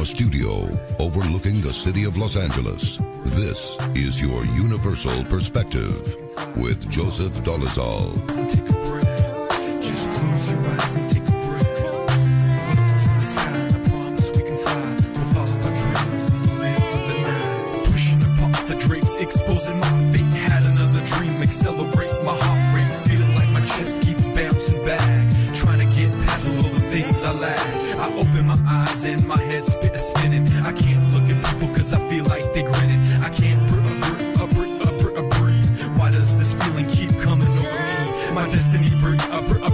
studio overlooking the city of Los Angeles, this is your Universal Perspective with Joseph Dolezal. Exposing my fate, had another dream, accelerate my heart rate, feeling like my chest keeps bouncing back, trying to get past all the things I lack. I open my eyes and my head spinning. I can't look at people cause I feel like they grinning. I can't breathe. Why does this feeling keep coming over me? My destiny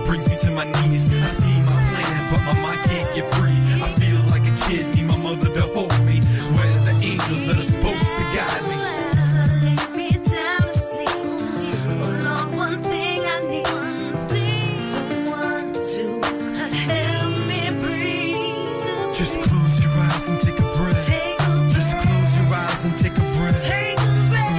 brings me to my knees. I see my plan, but my mind can't get free. I feel like a kid, need my mother to hold me, where the angels that are supposed to guide me. Just close your eyes and take a breath. Just close your eyes and take a breath.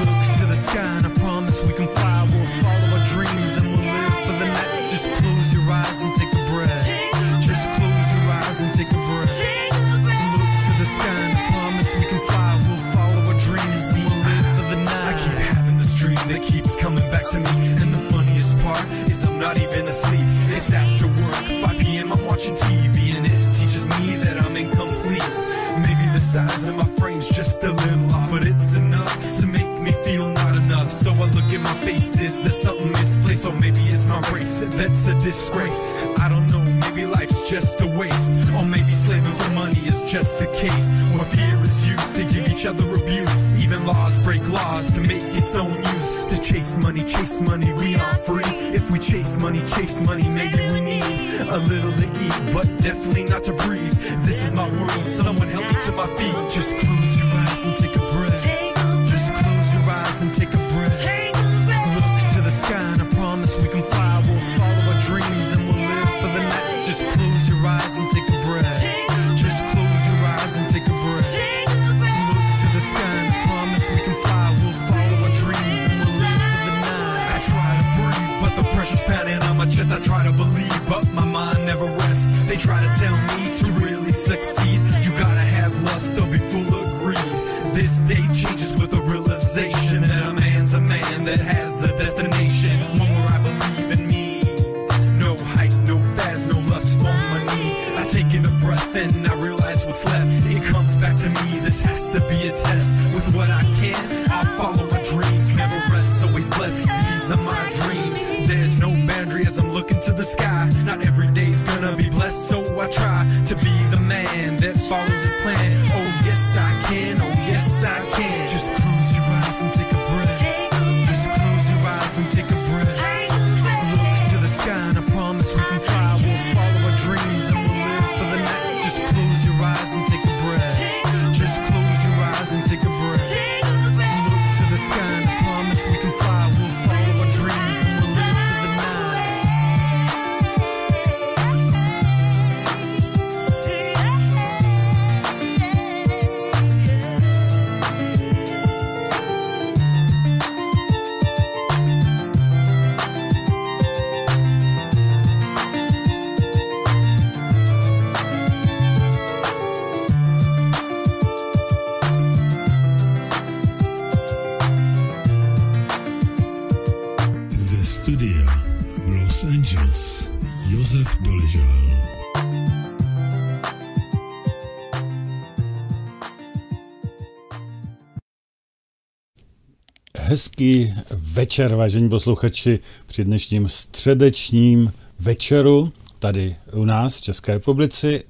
Look to the sky and I promise we can fly. We'll follow our dreams and we'll live for the night. Just close your eyes and take a breath. Just close your eyes and take a breath. Look to the sky and I promise we can fly. We'll follow our dreams and we'll live for the night. I keep having this dream that keeps coming back to me, and the funniest part is I'm not even asleep. It's after work, 5 p.m. I'm watching TV and it teaches me that I'm incomplete. Maybe the size of my frame's just a little off, but it's enough to make me feel not enough. So I look at my face, is there something misplaced? Or maybe it's my race that's a disgrace. I don't know, maybe life's just a waste, or maybe slaving for money is just the case. Or fear is used to give each other abuse. Even laws break laws to make its own use. To chase money, we aren't free. If we chase money, maybe we need a little to eat, but definitely not to breathe. This is my world, someone help me to my feet. Just close your eyes and take a breath. Just close your eyes and take a breath. Look to the sky and I promise we can fly. We'll follow our dreams and we'll live for the night. Just close your eyes and take a breath. Just close your eyes and take a breath. Look to the sky and I promise we can fly. We'll follow our dreams and we'll live for the night. I try to breathe, but the pressure's pounding on my chest. I try to believe, but my mind never rests. They try to tell me to really succeed, you gotta have lust or be full of greed. This day changes with a realization that a man's a man that has a destination. More I believe in me. No hype, no fads, no lust for money. I take in a breath and I realize what's left. It comes back to me, this has to be a test. With what I can, I'll follow my dreams. Never rest, always blessed, these are my dreams. There's no boundary as I'm looking to the sky. Not every day's gonna be blessed, so I try to be the man that follows his plan. Oh yes I can, oh yes I can. Just close your eyes and take a breath. Just close your eyes and take a breath. Look to the sky and I promise we can fly. We'll follow our dreams and we'll live for the night. Just close your eyes and take a breath. Just close your eyes and take a breath. Look to the sky and I promise we can fly. We'll follow our dreams and we'll live for the night. Studia v Los Angeles, Josef Dolezal. Hezký večer, vážení posluchači, při dnešním středečním večeru tady u nás v České republice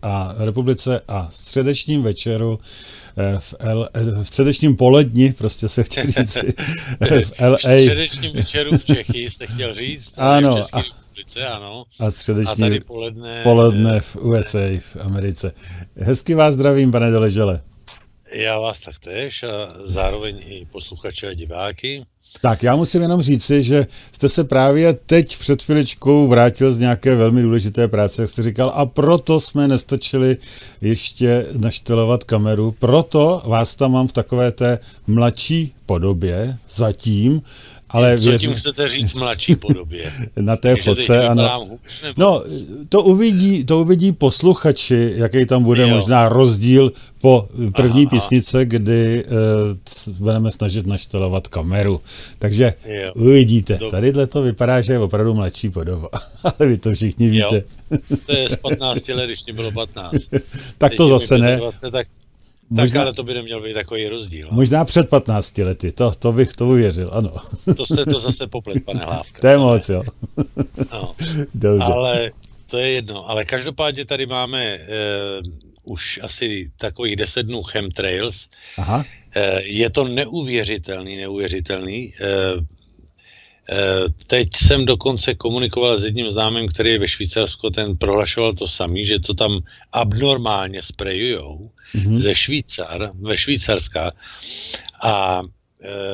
a středečním večeru v středečním poledni, prostě se chtěl říct v LA. V středečním večeru v Čechy jste chtěl říct? Ano. Ano. A středeční tady poledne v USA, v Americe. Hezky vás zdravím, pane Doležele. Já vás taktéž a zároveň i posluchače a diváky. Tak já musím jenom říci, že jste se právě teď před chviličkou vrátil z nějaké velmi důležité práce, jak jste říkal, a proto jsme nestačili ještě naštelovat kameru, proto vás tam mám v takové té mladší podobě zatím, ale co tím chcete říct mladší podobě? Na té fotce, ano. No, to uvidí posluchači, jaký tam bude možná rozdíl po první písnice, kdy budeme snažit naštelovat kameru. Takže uvidíte. Tadyhle to vypadá, že je opravdu mladší podoba. Ale vy to všichni víte. To je z 15 let, když mě bylo 15. Tak to zase ne. 20, možná, ale to by neměl být takový rozdíl. Možná před 15 lety, to bych to uvěřil, ano. To jste to zase poplet, pane Hlávka. To je moc, jo. No. Dobře. Ale to je jedno. Ale každopádně tady máme už asi takových 10 dnů chemtrails. Aha. Je to neuvěřitelný. Teď jsem dokonce komunikoval s jedním známým, který je ve Švýcarsku, ten prohlašoval to samý, že to tam abnormálně sprejujou ve Švýcarska a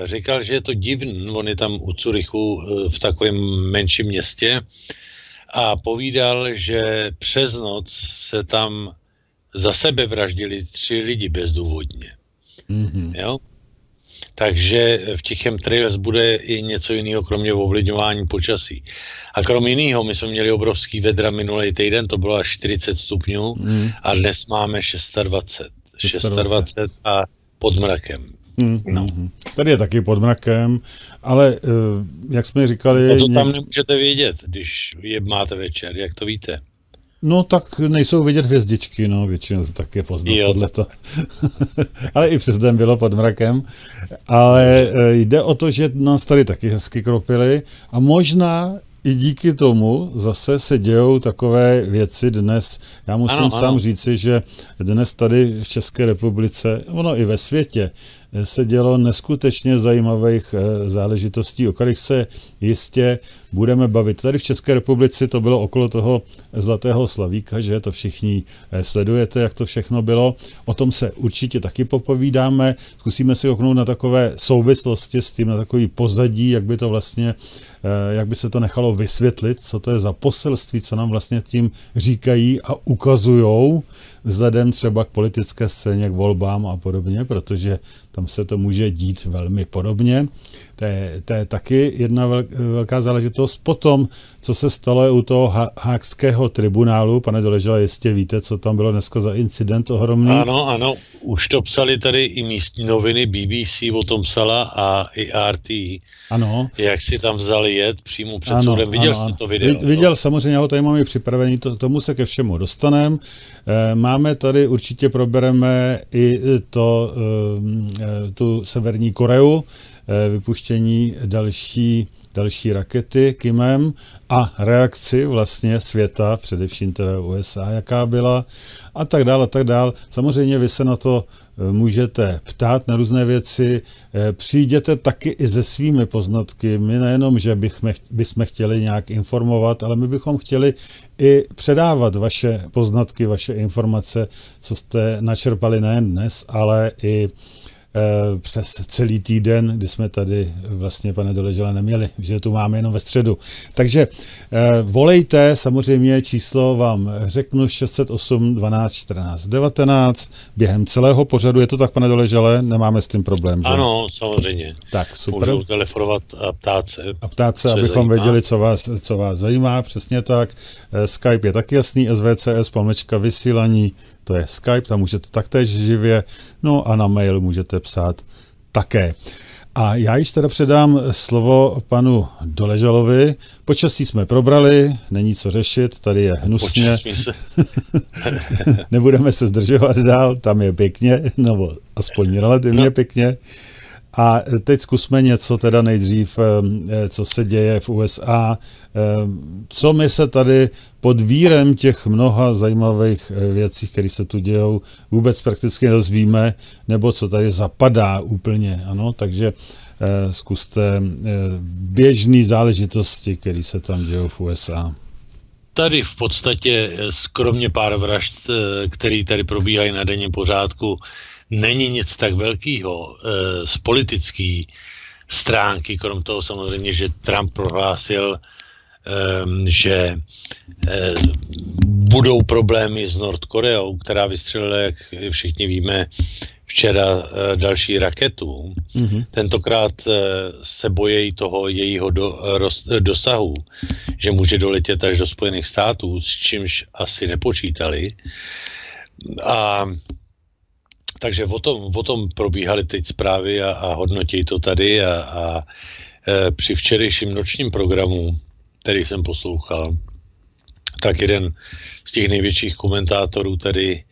říkal, že je to divný, on je tam u Curychu v takovém menším městě a povídal, že přes noc se tam za sebe vraždili 3 lidi bezdůvodně. Jo? Takže v těch chemtrails bude i něco jiného, kromě ovlivňování počasí. A kromě jiného, my jsme měli obrovský vedra minulý týden, to bylo až 40 stupňů a dnes máme 26 a pod mrakem. No. Tady je taky pod mrakem, ale jak jsme říkali... To tam nemůžete vědět, když je máte večer, jak to víte? No tak nejsou vidět hvězdičky, no většinou to tak je poznat podleto. Ale i přes den bylo pod mrakem. Ale jde o to, že nás tady taky hezky kropili a možná i díky tomu zase se dějou takové věci dnes. Já musím sám říci, že dnes tady v České republice, ono i ve světě, se dělo neskutečně zajímavých záležitostí, o kterých se jistě budeme bavit. Tady v České republice to bylo okolo toho Zlatého slavíka, že to všichni sledujete, jak to všechno bylo. O tom se určitě taky popovídáme. Zkusíme si oknout na takové souvislosti s tím, na takový pozadí, jak by to vlastně, jak by se to nechalo vysvětlit, co to je za poselství, co nám vlastně tím říkají a ukazujou vzhledem třeba k politické scéně, k volbám a podobně, protože tam se to může dít velmi podobně. To je taky jedna velká záležitost. Potom, co se stalo u toho Haagského tribunálu, pane Doležale, jistě víte, co tam bylo dneska za incident ohromný. Ano, už to psali tady i místní noviny, BBC o tom psala a i RT. Ano. Jak si tam vzali jet přímo před soudem. Viděl jsi to video? Viděl, samozřejmě, já ho tady mám i připravený, tomu se ke všemu dostaneme. Máme tady, určitě probereme i tu Severní Koreu, vypuštění další rakety Kimem a reakci vlastně světa, především teda USA, jaká byla a tak dále. Samozřejmě vy se na to můžete ptát na různé věci, přijděte taky i se svými poznatky. My nejenom, že bychom chtěli nějak informovat, ale my bychom chtěli i předávat vaše poznatky, vaše informace, co jste načerpali nejen dnes, ale i přes celý týden, kdy jsme tady vlastně, pane Doležale, neměli, že tu máme jenom ve středu. Takže volejte, samozřejmě číslo vám řeknu 608 12 14 19 během celého pořadu. Je to tak, pane Doležale? Nemáme s tím problém, že? Ano, samozřejmě. Tak, super. Můžou telefonovat a ptát se. Abychom věděli, co vás zajímá, přesně tak. Skype je taky jasný, svcs.vysílaní, to je Skype, tam můžete taktéž živě, no a na mail můžete psát také. A já již teda předám slovo panu Doležalovi. Počasí jsme probrali, není co řešit, tady je hnusně. Nebudeme se zdržovat dál, tam je pěkně, nebo aspoň relativně pěkně. A teď zkusme něco teda nejdřív, co se děje v USA, co my se tady pod vírem těch mnoha zajímavých věcí, které se tu dějou, vůbec prakticky dozvíme, nebo co tady zapadá úplně, ano, takže zkuste běžné záležitosti, které se tam dějou v USA. Tady v podstatě, kromě pár vražd, které tady probíhají na denním pořádku, není nic tak velkého z politické stránky, krom toho samozřejmě, že Trump prohlásil, že budou problémy s Nordkoreou, která vystřelila, jak všichni víme, včera další raketu. Tentokrát se bojí toho jejího dosahu, že může doletět až do Spojených států, s čímž asi nepočítali. A takže o tom probíhaly teď zprávy a hodnotí to tady a při včerejším nočním programu, který jsem poslouchal, tak jeden z těch největších komentátorů tady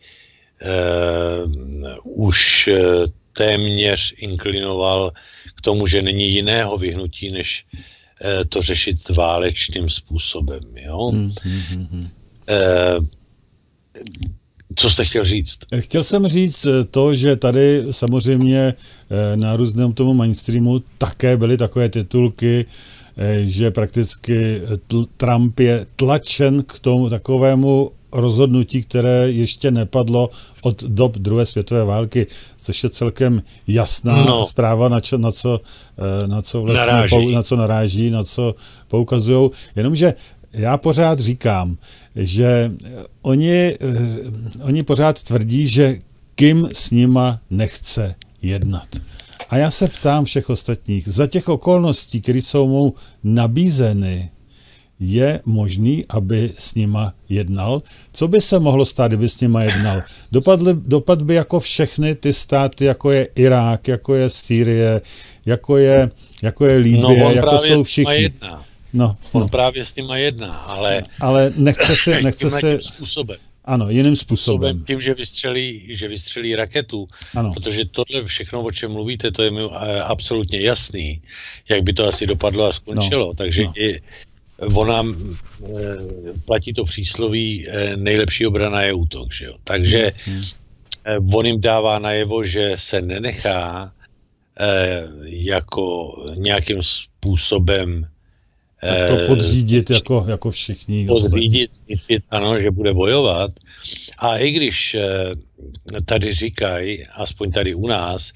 už téměř inklinoval k tomu, že není jiného vyhnutí, než to řešit válečným způsobem. Jo? Co jste chtěl říct? Chtěl jsem říct to, že tady samozřejmě na různém tomu mainstreamu také byly takové titulky, že prakticky Trump je tlačen k tomu takovému rozhodnutí, které ještě nepadlo od dob druhé světové války, což je celkem jasná zpráva, na co naráží, na co poukazují. Jenomže já pořád říkám, že oni pořád tvrdí, že Kim s nima nechce jednat. A já se ptám všech ostatních, za těch okolností, které jsou mu nabízeny, je možný, aby s nima jednal? Co by se mohlo stát, kdyby s nima jednal? Dopad by jako všechny ty státy, jako je Irák, jako je Sýrie, jako je Libye, jako jsou všichni. On právě s nima jedná, ale nechce se způsobem. Ano, jiným způsobem. Tím, že vystřelí raketu, protože tohle všechno, o čem mluvíte, to je mi absolutně jasný, jak by to asi dopadlo a skončilo. Takže ona platí to přísloví, nejlepší obrana je útok. Že jo? Takže on jim dává najevo, že se nenechá jako nějakým způsobem tak to podřídit jako všichni. Podřídit, ano, že bude bojovat. A i když tady říkají, aspoň tady u nás,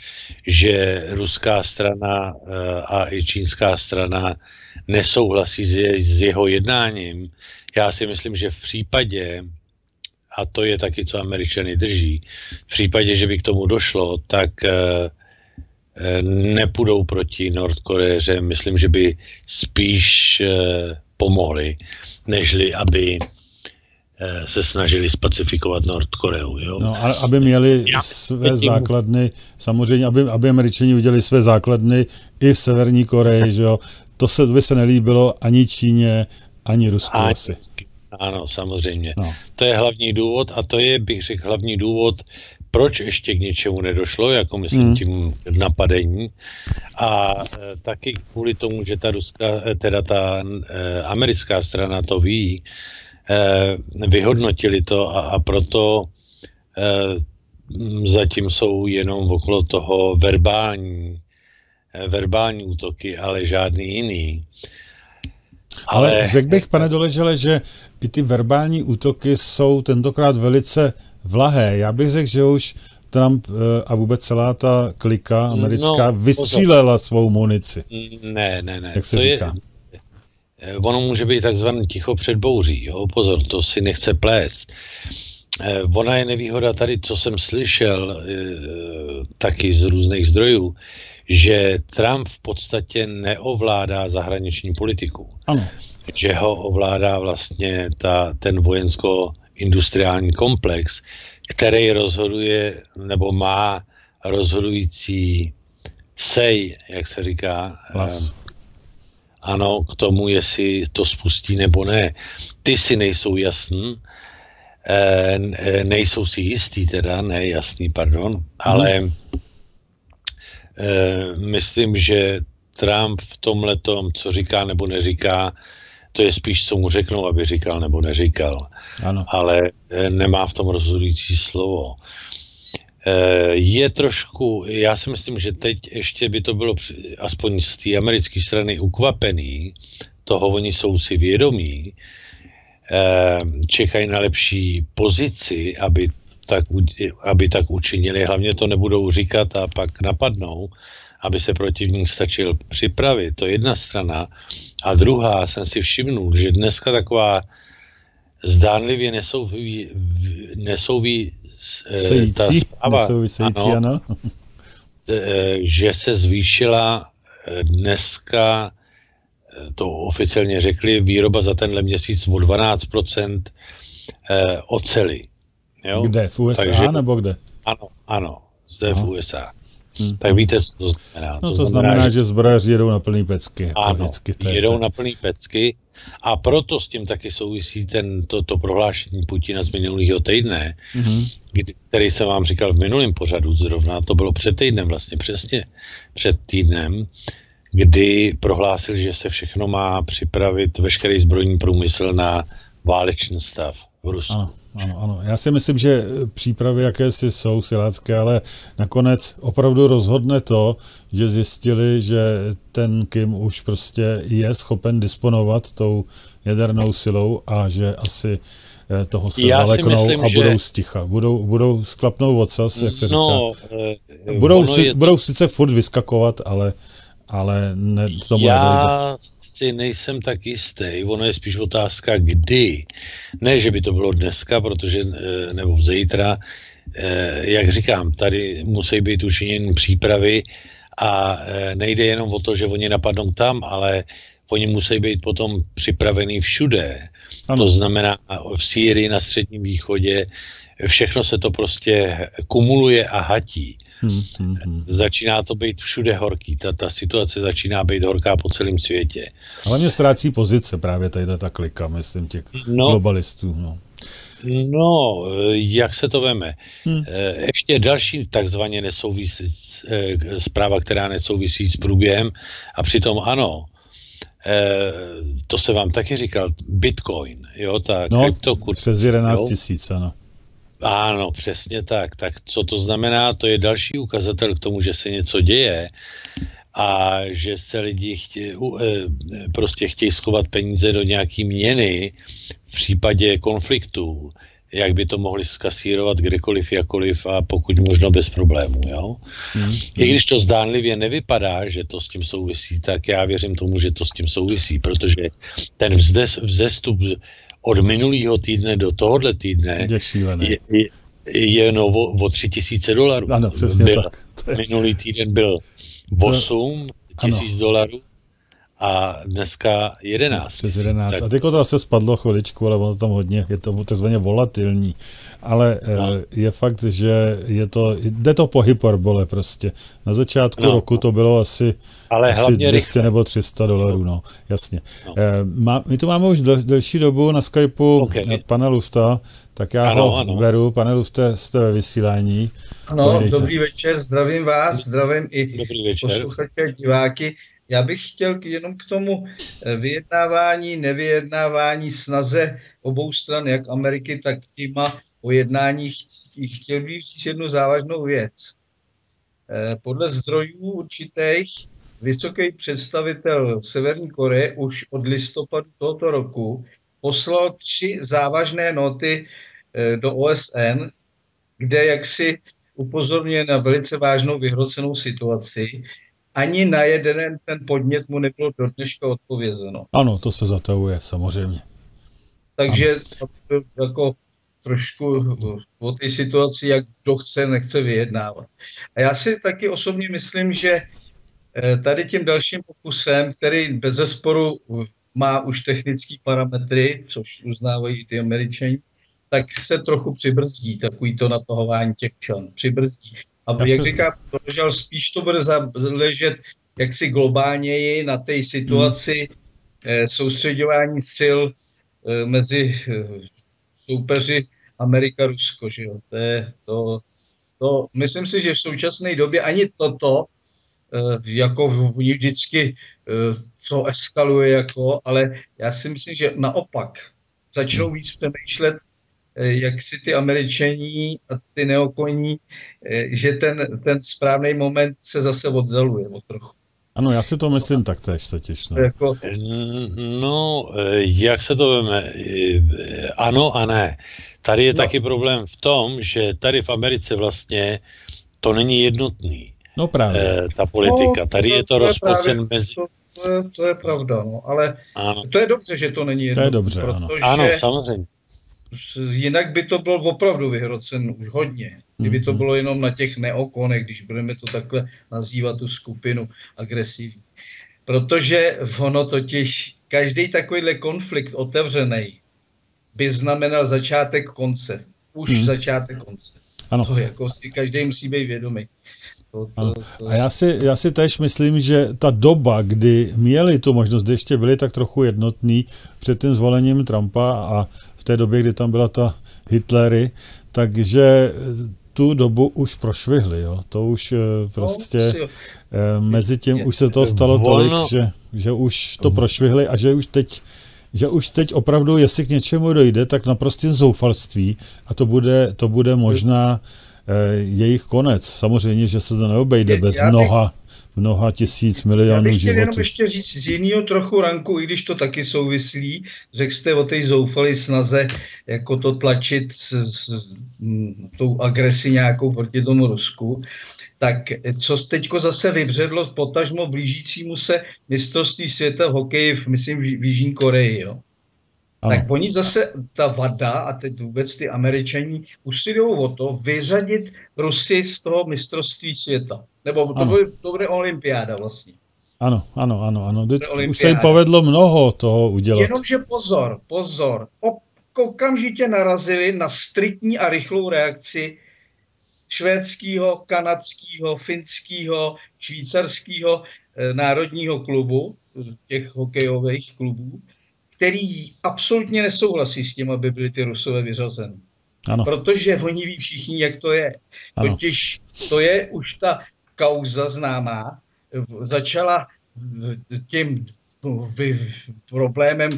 že ruská strana a i čínská strana nesouhlasí s jeho jednáním, já si myslím, že v případě, a to je taky, co Američany drží, v případě, že by k tomu došlo, tak nepůjdou proti Nordkoreře. Myslím, že by spíš pomohli, nežli aby se snažili spacifikovat Nordkoreu. Jo? No, aby měli své základny, samozřejmě, aby Američani udělali své základny i v Severní Koreji, že jo? To by se nelíbilo ani Číně, ani Rusku asi. Ano, samozřejmě. No. To je hlavní důvod a to je, bych řekl, hlavní důvod, proč ještě k něčemu nedošlo, jako myslím tím napadení. A taky kvůli tomu, že ta americká strana to ví, vyhodnotili to a proto zatím jsou jenom okolo toho verbální útoky, ale žádný jiný. Ale řekl bych, pane Doležale, že i ty verbální útoky jsou tentokrát velice vlahé. Já bych řekl, že už Trump a vůbec celá ta klika americká vystřílela svou munici. Ne. Jak se říká? Ono může být takzvaný ticho před bouří. Jo? Pozor, to si nechce plést. Ona je nevýhoda tady, co jsem slyšel taky z různých zdrojů, že Trump v podstatě neovládá zahraniční politiku. Ano. Že ho ovládá vlastně ten vojensko-industriální komplex, který rozhoduje, nebo má rozhodující say, jak se říká, ano, k tomu, jestli to spustí nebo ne. Ty si nejsou jasný, nejsou si jistý teda, ne jasný, pardon, ale myslím, že Trump v tomhletom, co říká nebo neříká, to je spíš, co mu řeknou, aby říkal nebo neříkal. Ano. Ale nemá v tom rozhodující slovo. Je trošku, já si myslím, že teď ještě by to bylo aspoň z té americké strany ukvapený, toho oni jsou si vědomí, čekají na lepší pozici, aby tak učinili. Hlavně to nebudou říkat a pak napadnou, aby se protivník stačil připravit. To je jedna strana. A druhá, jsem si všimnul, že dneska taková zdánlivě nesouvisející, ano. Že se zvýšila dneska, to oficiálně řekli, výroba za tenhle měsíc o 12% oceli. Jo? Kde? V USA. Takže, nebo kde? Ano, zde v USA. Tak víte, co to znamená. No to znamená, že zbrojaři jedou na plný pecky. Ano, jedou na plný pecky a proto s tím taky souvisí to prohlášení Putina z minulého týdne, který jsem vám říkal v minulém pořadu zrovna, to bylo před týdnem vlastně, přesně před týdnem, kdy prohlásil, že se všechno má připravit, veškerý zbrojní průmysl na válečný stav v Rusku. Ano. Já si myslím, že přípravy jakési jsou silácké, ale nakonec opravdu rozhodne to, že zjistili, že ten Kim už prostě je schopen disponovat tou jadernou silou a že asi toho se zaleknou a budou sticha. Budou sklapnou ocas, jak se říká. Budou sice furt vyskakovat, ale tomu nedojde. Si nejsem tak jistý, ono je spíš otázka kdy. Ne, že by to bylo dneska, nebo zítra, jak říkám, tady musí být učiněny přípravy a nejde jenom o to, že oni napadnou tam, ale oni musí být potom připravení všude. Ano. To znamená v Sýrii, na Středním východě, všechno se to prostě kumuluje a hatí. Začíná to být všude horký. Ta situace začíná být horká po celém světě. Ale mě ztrácí pozice právě tady ta klika, myslím, těch globalistů. No, jak se to veme? Ještě další takzvaně zpráva, která nesouvisí s průběhem a přitom ano, to se vám taky říkal, Bitcoin, jo, ta kryptokurz. Přes 11 000, ano. Ano, přesně tak. Tak co to znamená? To je další ukazatel k tomu, že se něco děje a že se lidi prostě chtějí schovat peníze do nějaký měny v případě konfliktů, jak by to mohli skasírovat kdekoliv, jakkoliv a pokud možno bez problémů. Jo? I když to zdánlivě nevypadá, že to s tím souvisí, tak já věřím tomu, že to s tím souvisí, protože ten vzestup od minulého týdne do tohohle týdne je o $3,000. Ano, přesně tak. Minulý týden byl $8,000 a dneska 11. Přes 11. A teďko to asi spadlo chviličku, ale ono tam hodně, je to takzvaně volatilní. Ale je fakt, že jde to po hyperbole prostě. Na začátku roku to bylo asi 200 nebo $300, no, jasně. My tu máme už delší dobu na Skypeu pana Lufta, tak já ho beru. Pane Lufte, jste ve vysílání. Ano, dobrý večer, zdravím vás, zdravím i posluchače a diváky. Já bych chtěl jenom k tomu vyjednávání, nevyjednávání, snaze obou stran, jak Ameriky, tak týma o jednání, chtěl bych říct jednu závažnou věc. Podle zdrojů určitých vysoký představitel Severní Koreje už od listopadu tohoto roku poslal 3 závažné noty do OSN, kde jaksi upozorňuje na velice vážnou vyhrocenou situaci. Ani na jeden ten podnět mu nebylo do dneška odpovězeno. Ano, to se zatahuje, samozřejmě. Takže jako trošku o té situaci, jak kdo chce, nechce vyjednávat. A já si taky osobně myslím, že tady tím dalším pokusem, který bezesporu má už technické parametry, což uznávají ty Američani, tak se trochu přibrzdí, takový to natahování těch čan. Přibrzdí. A jak říká, spíš to bude záležet jaksi globálněji na té situaci soustředování sil mezi soupeři Amerika-Rusko. Že jo? To, myslím si, že v současné době ani toto, jako vždycky to eskaluje, ale já si myslím, že naopak začnou víc přemýšlet, jak si ty Američaní a ty neokoní, že ten správný moment se zase oddaluje o trochu. Ano, já si to myslím taktéž totiž. No, jak se to veme? Ano a ne. Tady je taky problém v tom, že tady v Americe vlastně to není jednotný. No právě. Ta politika. Tady je to rozpocen mezi... To je pravda, no, ale ano. To je dobře, že to není jednotný. To je dobře, protože... Ano, samozřejmě. jinak by to bylo opravdu vyhrocen už hodně. Kdyby to bylo jenom na těch neokonech, když budeme to takhle nazývat tu skupinu agresivní. Protože ono totiž, každý takovýhle konflikt otevřený by znamenal začátek konce. Už začátek konce. Ano. To jako si každý musí být vědomý. A já si též myslím, že ta doba, kdy měli tu možnost, kdy ještě byli tak trochu jednotní před tím zvolením Trumpa a v té době, kdy tam byla ta Hitlery, takže tu dobu už prošvihli. Jo. To už prostě mezi tím už se toho stalo tolik, že už to prošvihli a že už teď opravdu, jestli k něčemu dojde, tak naprostým zoufalství a to bude možná jejich konec. Samozřejmě, že se to neobejde bez mnoha tisíc milionů životů. Já bych chtěl jenom ještě říct z jiného trochu ranku, i když to taky souvislí, řekl jste o té zoufalé snaze, jako to tlačit s tou agresi nějakou proti tomu Rusku, tak co teďko zase vybředlo potažmo blížícímu se mistrovství světa v hokeji, myslím v Jižní Koreji, jo? Ano. Tak oni zase, ta vada a teď vůbec ty Američani usilují o to vyřadit Rusy z toho mistrovství světa. Nebo to bude olympiáda vlastně. Ano. Už se jim povedlo mnoho toho udělat. Jenomže pozor. Okamžitě narazili na striktní a rychlou reakci švédského, kanadského, finského, švýcarského národního klubu, těch hokejových klubů, který absolutně nesouhlasí s tím, aby byly ty Rusové vyřazeny. Ano. Protože oni ví všichni, jak to je. Ano. Totiž to je už ta kauza známá. Začala tím problémem,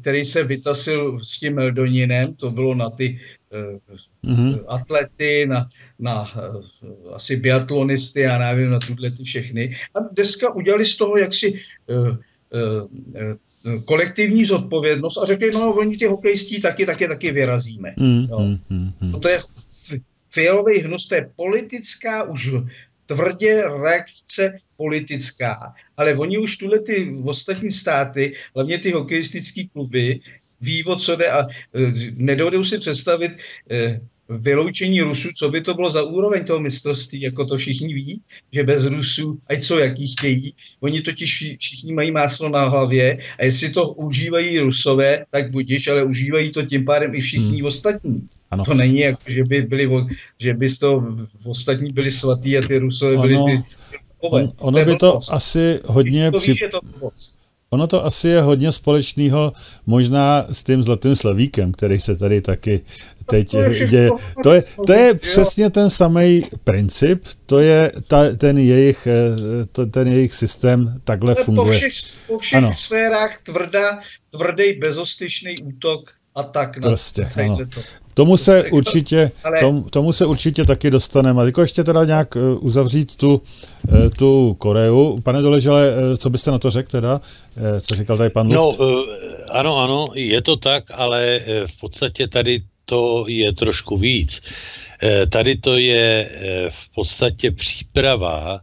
který se vytasil s tím Meldoninem, to bylo na ty atlety, na asi biatlonisty, já nevím, na tuhle ty všechny. A dneska udělali z toho jaksi kolektivní zodpovědnost a řekli, no oni ty hokejistí taky vyrazíme. To je fialový hnus, to je politická, už tvrdě reakce politická, ale oni už tuhle ty ostatní státy, hlavně ty hokejistické kluby, ví, o co jde a nedovedou si představit vyloučení Rusů, co by to bylo za úroveň toho mistrovství, jako to všichni ví, že bez Rusů, ať co jaký chtějí, oni totiž všichni mají máslo na hlavě a jestli to užívají Rusové, tak budiš, ale užívají to tím pádem i všichni ostatní. Ano. To není jako, že by z toho ostatní byli svatý a ty Rusové byli ty... Ono by to asi hodně... Ono to asi je hodně společného možná s tím Zlatým slavíkem, který se tady taky teď děje. To je přesně ten samý princip, to je ten jejich systém takhle funguje. Po všech sférách tvrdý bezostyšný útok a tak. Prostě, ano. Tomu se určitě taky dostaneme. A jako ještě teda nějak uzavřít tu Koreu. Pane Doležale, co byste na to řekl teda? Co říkal tady pan Luft? Ano, je to tak, ale v podstatě tady to je trošku víc. Tady to je v podstatě příprava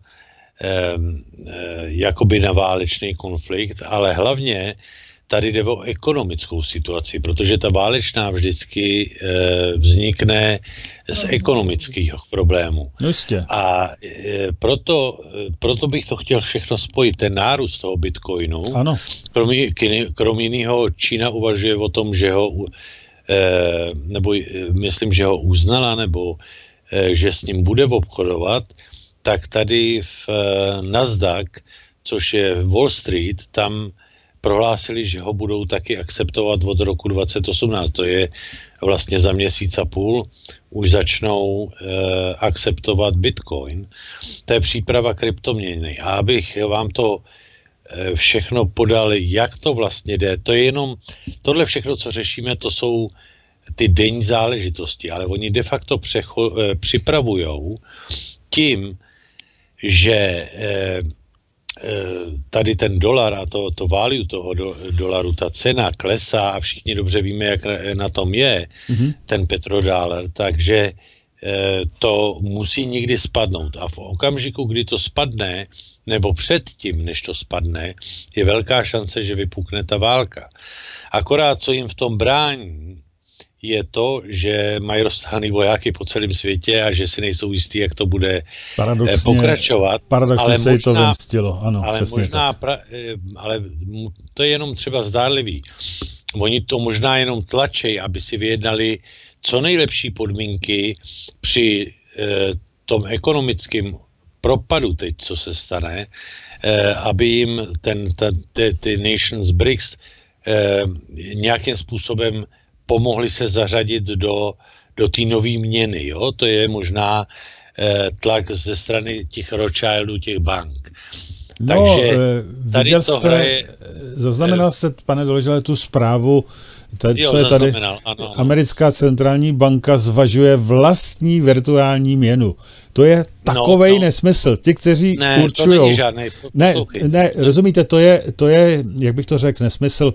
jakoby na válečný konflikt, ale hlavně tady jde o ekonomickou situaci, protože ta válečná vždycky vznikne z ekonomických problémů. Jistě. A proto bych to chtěl všechno spojit, ten nárůst toho bitcoinu. Ano. Krom jiného Čína uvažuje o tom, že ho, nebo myslím, že ho uznala, nebo že s ním bude obchodovat, tak tady v Nasdaq, což je Wall Street, tam prohlásili, že ho budou taky akceptovat od roku 2018. To je vlastně za měsíc a půl už začnou akceptovat Bitcoin. To je příprava kryptoměny. A abych vám to všechno podal, jak to vlastně jde, to je jenom, tohle všechno, co řešíme, to jsou ty denní záležitosti, ale oni de facto připravujou tím, že tady ten dolar a to value toho dolaru, ta cena klesá a všichni dobře víme, jak na tom je ten petrodolar, takže to musí někdy spadnout. A v okamžiku, kdy to spadne, nebo předtím, než to spadne, je velká šance, že vypukne ta válka. Akorát, co jim v tom brání, je to, že mají roztáhaný vojáky po celém světě a že si nejsou jistý, jak to bude pokračovat. Paradoxně se jí to vymstilo, ano, ale přesně možná tak. Ale to je jenom třeba zdánlivý. Oni to možná jenom tlačej, aby si vyjednali co nejlepší podmínky při tom ekonomickém propadu teď, co se stane, aby jim ty Nations BRICS nějakým způsobem pomohli se zařadit do té nové měny. Jo? To je tlak ze strany těch Rothschildů, těch bank. No, takže tady viděl to jste, hraje... Zaznamenal jste, pane Doležale, tu zprávu, Jo, co je tady? ano. Americká centrální banka zvažuje vlastní virtuální měnu. To je takovej nesmysl. Ti, kteří určujou... To není žádnej, ne, rozumíte, to je, jak bych to řekl, nesmysl.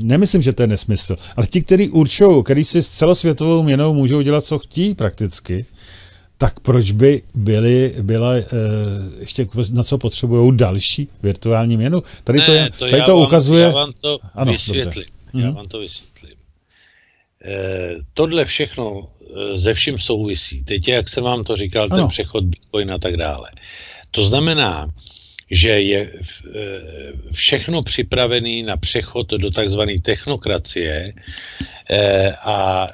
Nemyslím, že to je nesmysl, ale ti, kteří určují, kteří si s celosvětovou měnou můžou dělat, co chtí prakticky, tak proč by byla ještě na co potřebují další virtuální měnu? Tady to ukazuje... Já vám to vysvětlím. Tohle všechno ze vším souvisí. Teď, jak jsem vám to říkal, ten přechod Bitcoin a tak dále. To znamená, že je všechno připravené na přechod do takzvané technokracie a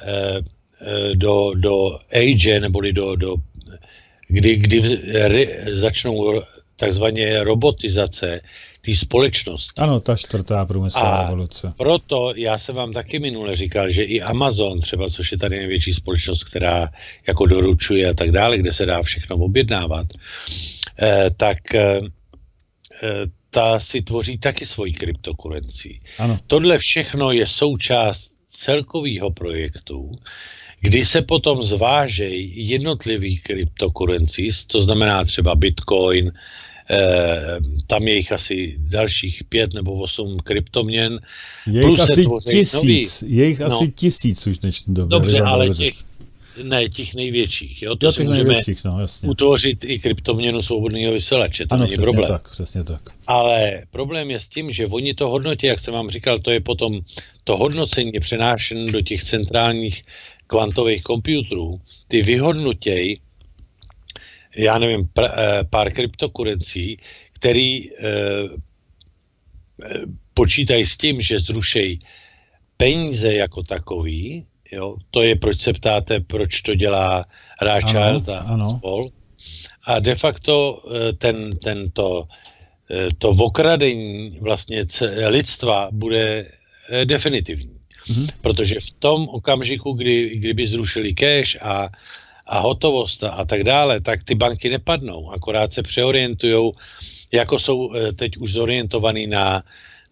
do age, neboli kdy začnou takzvaně robotizace té společnosti. Ano, ta 4. průmyslová revoluce. Proto já jsem vám taky minule říkal, že i Amazon třeba, což je tady největší společnost, která jako doručuje a tak dále, kde se dá všechno objednávat, tak ta si tvoří taky svoji kryptokurenci. Tohle všechno je součást celkového projektu, kdy se potom zvážejí jednotlivý kryptokurenci, to znamená třeba Bitcoin, tam je jich asi dalších 5 nebo 8 kryptoměn. Je jich asi 1000, asi 1000 už dnešní době. Dobře, ale těch největších. Jo? To si můžeme utvořit i kryptoměnu svobodného vysílače, to není problém. Tak, přesně tak. Ale problém je s tím, že oni to hodnotí, jak jsem vám říkal, to je potom, to hodnocení je přenášeno do těch centrálních kvantových počítačů, ty vyhodnotějí, já nevím, pár kryptokurencí, který počítají s tím, že zrušejí peníze jako takový, jo? To je, proč se ptáte, proč to dělá Rothschild a spol. A de facto to okradení vlastně lidstva bude definitivní. Protože v tom okamžiku, kdyby zrušili cash a hotovost a tak dále, tak ty banky nepadnou, akorát se přeorientujou, jako jsou teď už zorientovaný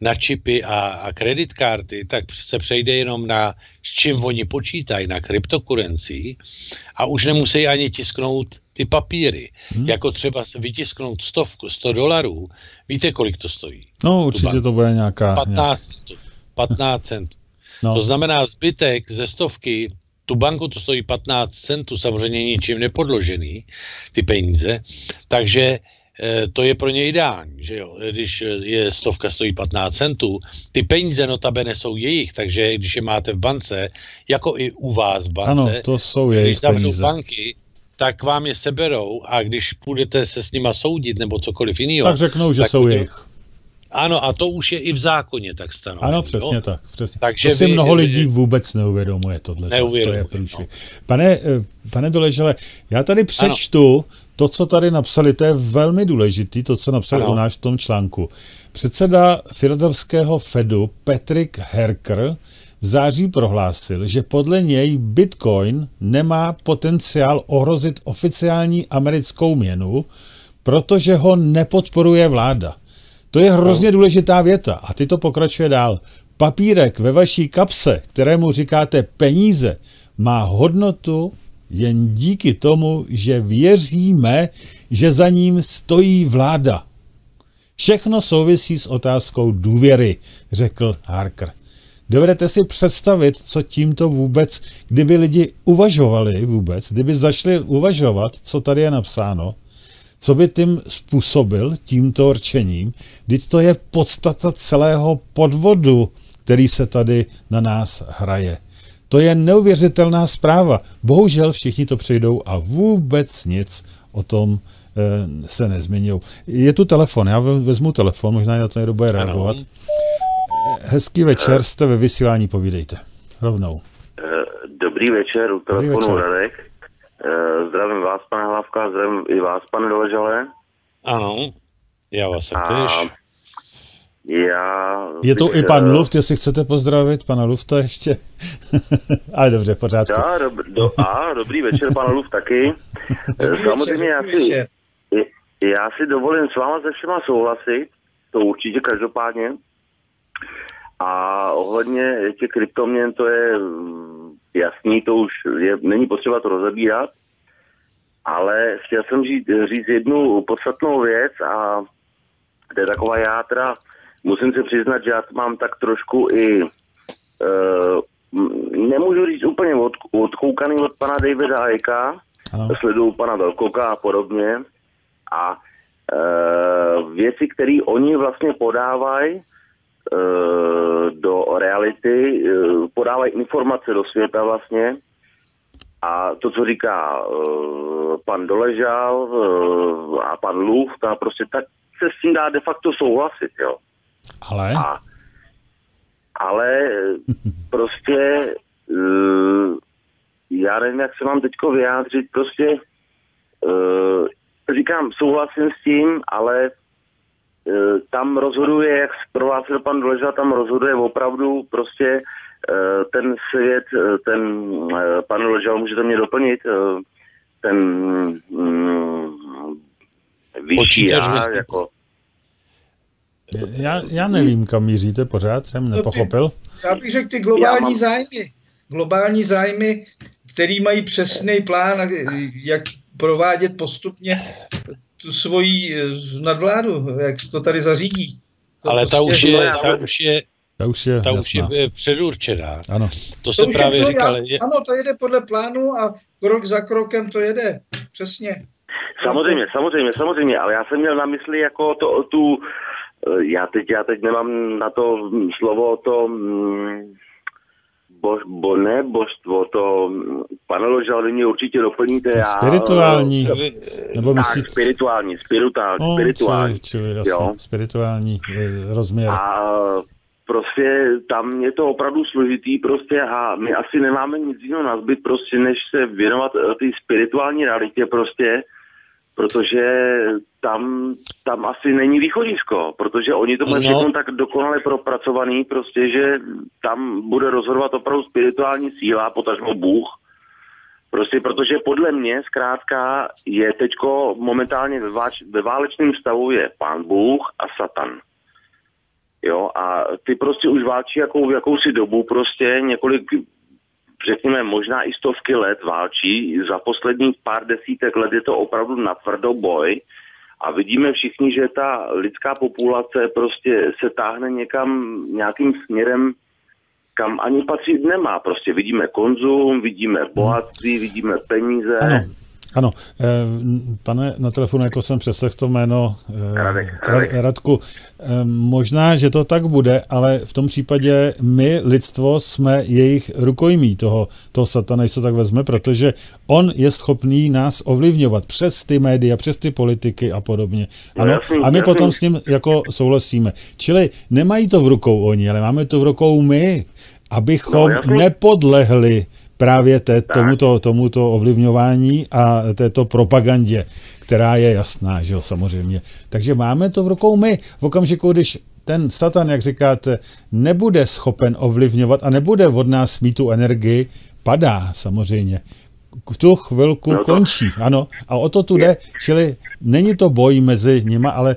na čipy a kreditkarty, tak se přejde jenom s čím oni počítají, na kryptokurenci a už nemusí ani tisknout ty papíry. Jako třeba vytisknout $100. Víte, kolik to stojí? No, určitě to bude nějaká... 15 centů. No. To znamená zbytek ze 100, tu banku to stojí 15 centů, samozřejmě ničím nepodložený, ty peníze, takže to je pro ně ideální, že jo, když je 100 stojí 15 centů, ty peníze notabene jsou jejich, takže když je máte v bance, jako i u vás v bance, ano, to jsou jejich peníze. Když zavřou banky, tak vám je seberou a když půjdete se s nima soudit nebo cokoliv jiného, tak řeknou, že jsou jejich. Ano, a to už je i v zákoně tak stanovené. Ano, přesně tak. Přesně. Takže to si mnoho lidí vůbec neuvědomuje tohle. To je průšvih. Pane Doležale, já tady přečtu to, co tady napsali, to je velmi důležitý, to, co napsali u nás v tom článku. Předseda Philadelphského Fedu Patrick Harker v září prohlásil, že podle něj Bitcoin nemá potenciál ohrozit oficiální americkou měnu, protože ho nepodporuje vláda. To je hrozně důležitá věta a ty to pokračuje dál. Papírek ve vaší kapse, kterému říkáte peníze, má hodnotu jen díky tomu, že věříme, že za ním stojí vláda. Všechno souvisí s otázkou důvěry, řekl Harker. Dovedete si představit, co tímto vůbec, kdyby lidi uvažovali vůbec, kdyby začali uvažovat, co tady je napsáno, co by tím způsobil tímto rčením, když to je podstata celého podvodu, který se tady na nás hraje. To je neuvěřitelná zpráva. Bohužel všichni to přejdou a vůbec nic o tom se nezměnil. Je tu telefon, já vezmu telefon, možná na to někdo bude reagovat. Hezký večer, jste ve vysílání, povídejte. Rovnou. Dobrý večer, u telefonu Radek. Zdravím vás, pane Hlavka, zdravím i vás, pane Doležale. Ano, já vás taktéž. Je to i pan Luft, jestli chcete pozdravit pana Lufta ještě. Ale dobře, v pořádku. Dobrý večer, pan Luft taky. Samozřejmě já si dovolím s váma se všema souhlasit, to určitě každopádně. A ohledně těch kryptoměn to je jasný, to už není potřeba to rozebírat, ale chtěl jsem říct jednu podstatnou věc a to je taková játra. Musím se přiznat, že já mám tak trošku i, nemůžu říct úplně odkoukaný od pana Davida Icka, sleduju pana Velkoka a podobně. A věci, které oni vlastně podávají do reality, podávají informace do světa vlastně. A to, co říká pan Doležal a pan Luft, a prostě tak se s tím dá de facto souhlasit, jo. Ale prostě já nevím, jak se mám teďko vyjádřit, prostě říkám, souhlasím s tím, ale tam rozhoduje, jak prohlásil pan Doležal, tam rozhoduje opravdu prostě ten svět, pan Doležal, můžete mě doplnit, ten vyšší já, jako... Já nevím, kam míříte pořád, jsem nepochopil. Já bych řekl ty globální zájmy, který mají přesný plán, jak provádět postupně tu svoji nadvládu, jak to tady zařídí. Ale ta už je předurčená. Ano. To jsem právě říkal. Ano, to jede podle plánu a krok za krokem to jede. Přesně. Samozřejmě, ale já jsem měl na mysli jako já teď nemám na to slovo božstvo, to pane Doležal, vy mě určitě doplníte. Spirituální, nebo myslíte? Spirituální, čili jasně, spirituální rozměr. A prostě tam je to opravdu složitý prostě a my asi nemáme nic jiného nazbyt prostě, než se věnovat té spirituální realitě prostě, protože tam asi není východisko, protože oni to mají všechno tak dokonale propracovaný prostě, že tam bude rozhodovat opravdu spirituální síla, potažmo Bůh. Prostě protože podle mě zkrátka je teďko momentálně ve válečném stavu je Pán Bůh a Satan. Jo, a ty prostě už válčí jakousi dobu prostě několik, řekněme, možná i stovky let válčí. Za posledních pár desítek let je to opravdu natvrdo boj a vidíme všichni, že ta lidská populace prostě se táhne někam nějakým směrem, kam ani patřit nemá. Prostě vidíme konzum, vidíme bohatství, vidíme peníze. Ano, pane, na telefonu, jako jsem přeslechl to jméno Radku, možná, že to tak bude, ale v tom případě my, lidstvo, jsme jejich rukojmí toho satana, když to tak vezme, protože on je schopný nás ovlivňovat přes ty média, přes ty politiky a podobně. Ano, a my potom s ním jako souhlasíme. Čili nemají to v rukou oni, ale máme to v rukou my, abychom nepodlehli právě tomuto ovlivňování a této propagandě, která je jasná, že jo, samozřejmě. Takže máme to v rukou my. V okamžiku, když ten satan, jak říkáte, nebude schopen ovlivňovat a nebude od nás mít tu energii, padá samozřejmě. V tu chvilku končí, ano. A o to tu jde, čili není to boj mezi nima, ale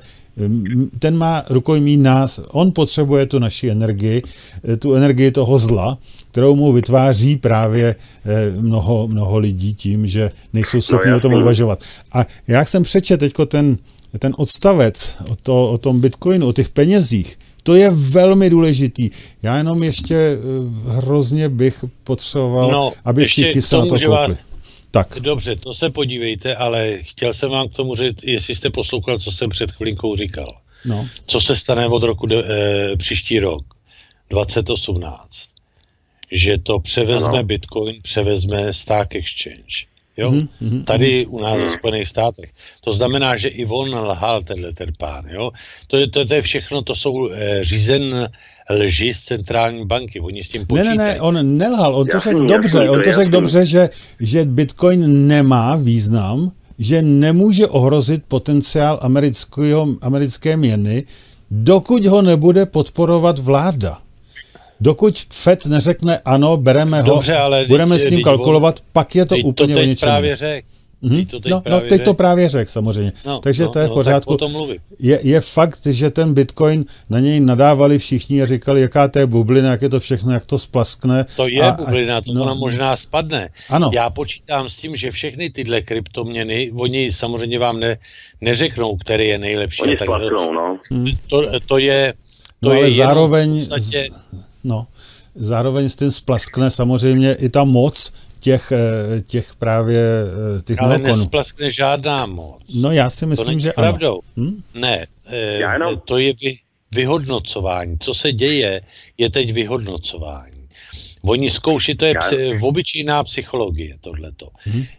ten má rukojmí nás, on potřebuje tu naši energii, tu energii toho zla, kterou mu vytváří právě mnoho lidí tím, že nejsou schopni o tom uvažovat. A jak jsem přečetl teďko ten odstavec o tom Bitcoinu, o těch penězích, to je velmi důležitý. Já jenom ještě hrozně bych potřeboval, aby všichni se na to koukli. Tak. Dobře, to se podívejte, ale chtěl jsem vám k tomu říct, jestli jste poslouchal, co jsem před chvilinkou říkal. No. Co se stane od roku příští rok, 2018. že to převezme Bitcoin, převezme Stock Exchange. Jo? Tady u nás v Spojených státech. To znamená, že i on lhal ten pán. Jo? To je všechno, to jsou řízen lži z centrální banky. Oni s tím počítají. Ne, on nelhal. On to řekl dobře, že Bitcoin nemá význam, že nemůže ohrozit potenciál americké měny, dokud ho nebude podporovat vláda. Dokud FED neřekne ano, bereme ho, budeme s ním kalkulovat, pak je to úplně o něčem. Teď to právě řekl samozřejmě. Takže to je v pořádku. Je fakt, že ten Bitcoin, na něj nadávali všichni a říkali, jaká to je bublina, jak je to všechno, jak to splaskne. To je bublina, to ona možná spadne. Ano. Já počítám s tím, že všechny tyhle kryptoměny, oni samozřejmě vám neřeknou, který je nejlepší. Oni splasknou, no. To je ale zároveň... Zároveň s tím splaskne samozřejmě i ta moc těch ale neokonů. Nesplaskne žádná moc. No já si myslím, že pravdou. Ano. Ne, to je vyhodnocování. Co se děje, je teď vyhodnocování. Oni zkouší, to je obyčejná psychologie, tohleto.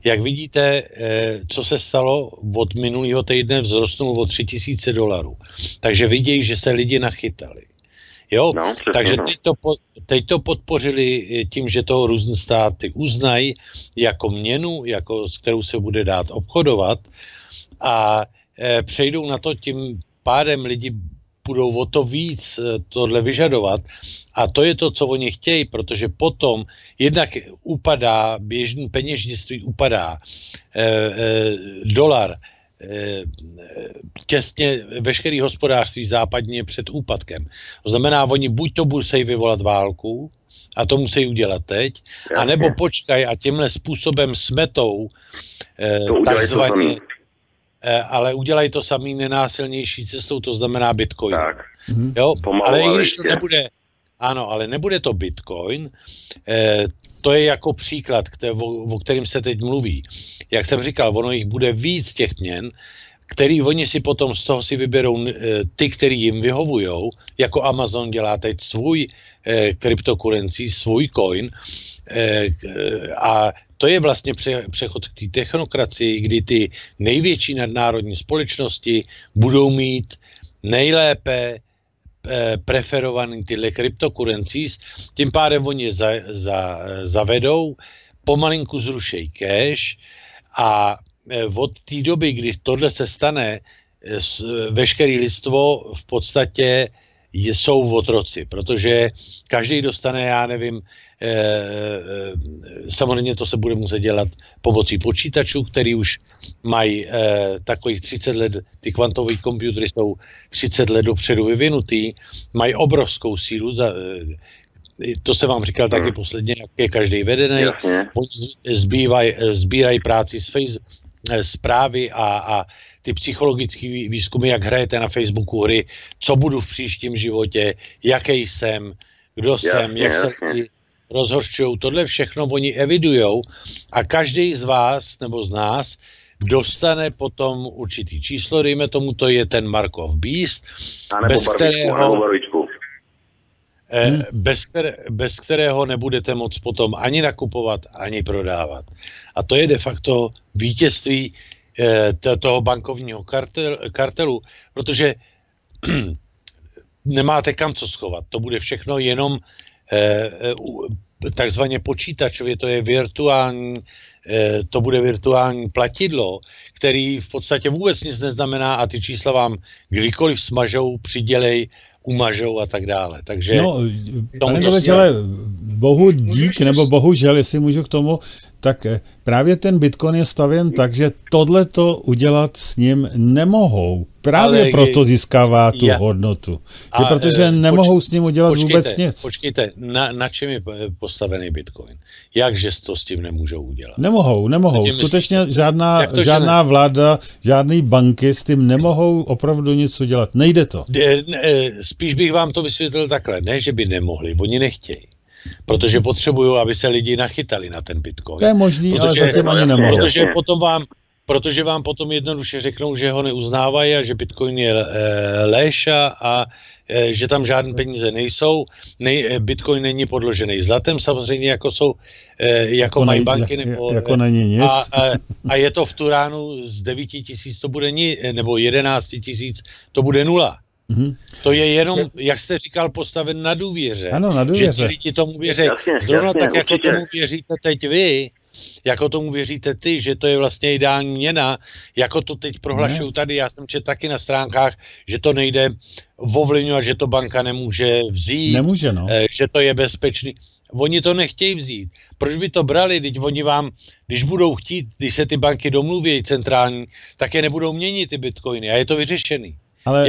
Jak vidíte, co se stalo od minulého týdne, vzrostnul o $3,000. Takže vidějí, že se lidi nachytali. Jo? Takže teď to podpořili tím, že to různé státy uznají jako měnu, s kterou se bude dát obchodovat a přejdou na to, tím pádem lidi budou o to víc tohle vyžadovat a to je to, co oni chtějí, protože potom jednak upadá, běžný peněžnictví upadá, dolar, těsně veškerý hospodářství západně před úpadkem. To znamená, oni buď to musí vyvolat válku, a to musí udělat teď, anebo počkaj a tímhle způsobem smetou takzvaně, ale udělají to samý nenásilnější cestou, to znamená Bitcoin. Jo? Ale i když to nebude, ale nebude to Bitcoin, to je jako příklad, o kterém se teď mluví. Jak jsem říkal, ono jich bude víc těch měn, který oni si potom z toho si vyberou ty, který jim vyhovujou, jako Amazon dělá teď svůj cryptocurrency, svůj coin, a to je vlastně přechod k té technokracii, kdy ty největší nadnárodní společnosti budou mít nejlépe preferovaný tyhle cryptocurrencies, tím pádem oni zavedou, pomalinku zrušejí cash a od té doby, kdy tohle se stane, veškerý lidstvo v podstatě jsou otroci, protože každý dostane, já nevím, samozřejmě to se bude muset dělat pomocí počítačů, který už mají takových 30 let, ty kvantové počítače jsou 30 let dopředu vyvinutý, mají obrovskou sílu, to jsem vám říkal taky posledně, jak je každý vedený, sbírají práci zprávy a ty psychologické výzkumy, jak hrajete na Facebooku hry, co budu v příštím životě, jaký jsem, kdo jsem, jak se rozhořčují, tohle všechno oni evidujou a každý z vás nebo z nás dostane potom určitý číslo, dejme tomu, to je ten Markov Beast, bez kterého nebudete moct potom ani nakupovat, ani prodávat. A to je de facto vítězství toho bankovního kartelu, protože nemáte kam co schovat. To bude všechno jenom takzvaně počítačově, to je virtuální, to bude virtuální platidlo, který v podstatě vůbec nic neznamená a ty čísla vám kdykoliv smažou, přidělej, umažou a tak dále. Takže pane Doležale, bohu dík, nebo bohužel, jestli můžu k tomu, tak právě ten Bitcoin je stavěn tak, že tohleto udělat s ním nemohou. Právě proto získává tu hodnotu. Že protože nemohou s ním udělat vůbec nic. Počkejte, na čem je postavený Bitcoin? Jakže to s tím nemůžou udělat? Nemohou. Skutečně žádná vláda, žádný banky s tím nemohou opravdu nic udělat. Nejde to. Spíš bych vám to vysvětlil takhle. Ne, že by nemohli, oni nechtějí. Protože potřebují, aby se lidi nachytali na ten Bitcoin. To je možný, ale zatím ani nemohou. Protože potom vám protože vám potom jednoduše řeknou, že ho neuznávají a že Bitcoin je lež a že tam žádné peníze nejsou. Bitcoin není podložený zlatem, samozřejmě jako mají banky, nebo jako není nic. A je to v Turánu z 9 000 to bude nebo 11 000 to bude 0. Mm-hmm. To je jenom, jak jste říkal, postaven na důvěře. Ano, na důvěře. Že lidi tomu věří. Zrovna tak, jako tomu věříte teď vy, jako tomu věříte ty, že to je vlastně ideální měna, jako to teď prohlašuju tady, já jsem četl taky na stránkách, že to nejde ovlivňovat, že to banka nemůže vzít, nemůže, no. Že to je bezpečný. Oni to nechtějí vzít. Proč by to brali? Teď oni vám, když budou chtít, když se ty banky domluví centrální, tak je nebudou měnit ty bitcoiny a je to vyřešený. Ale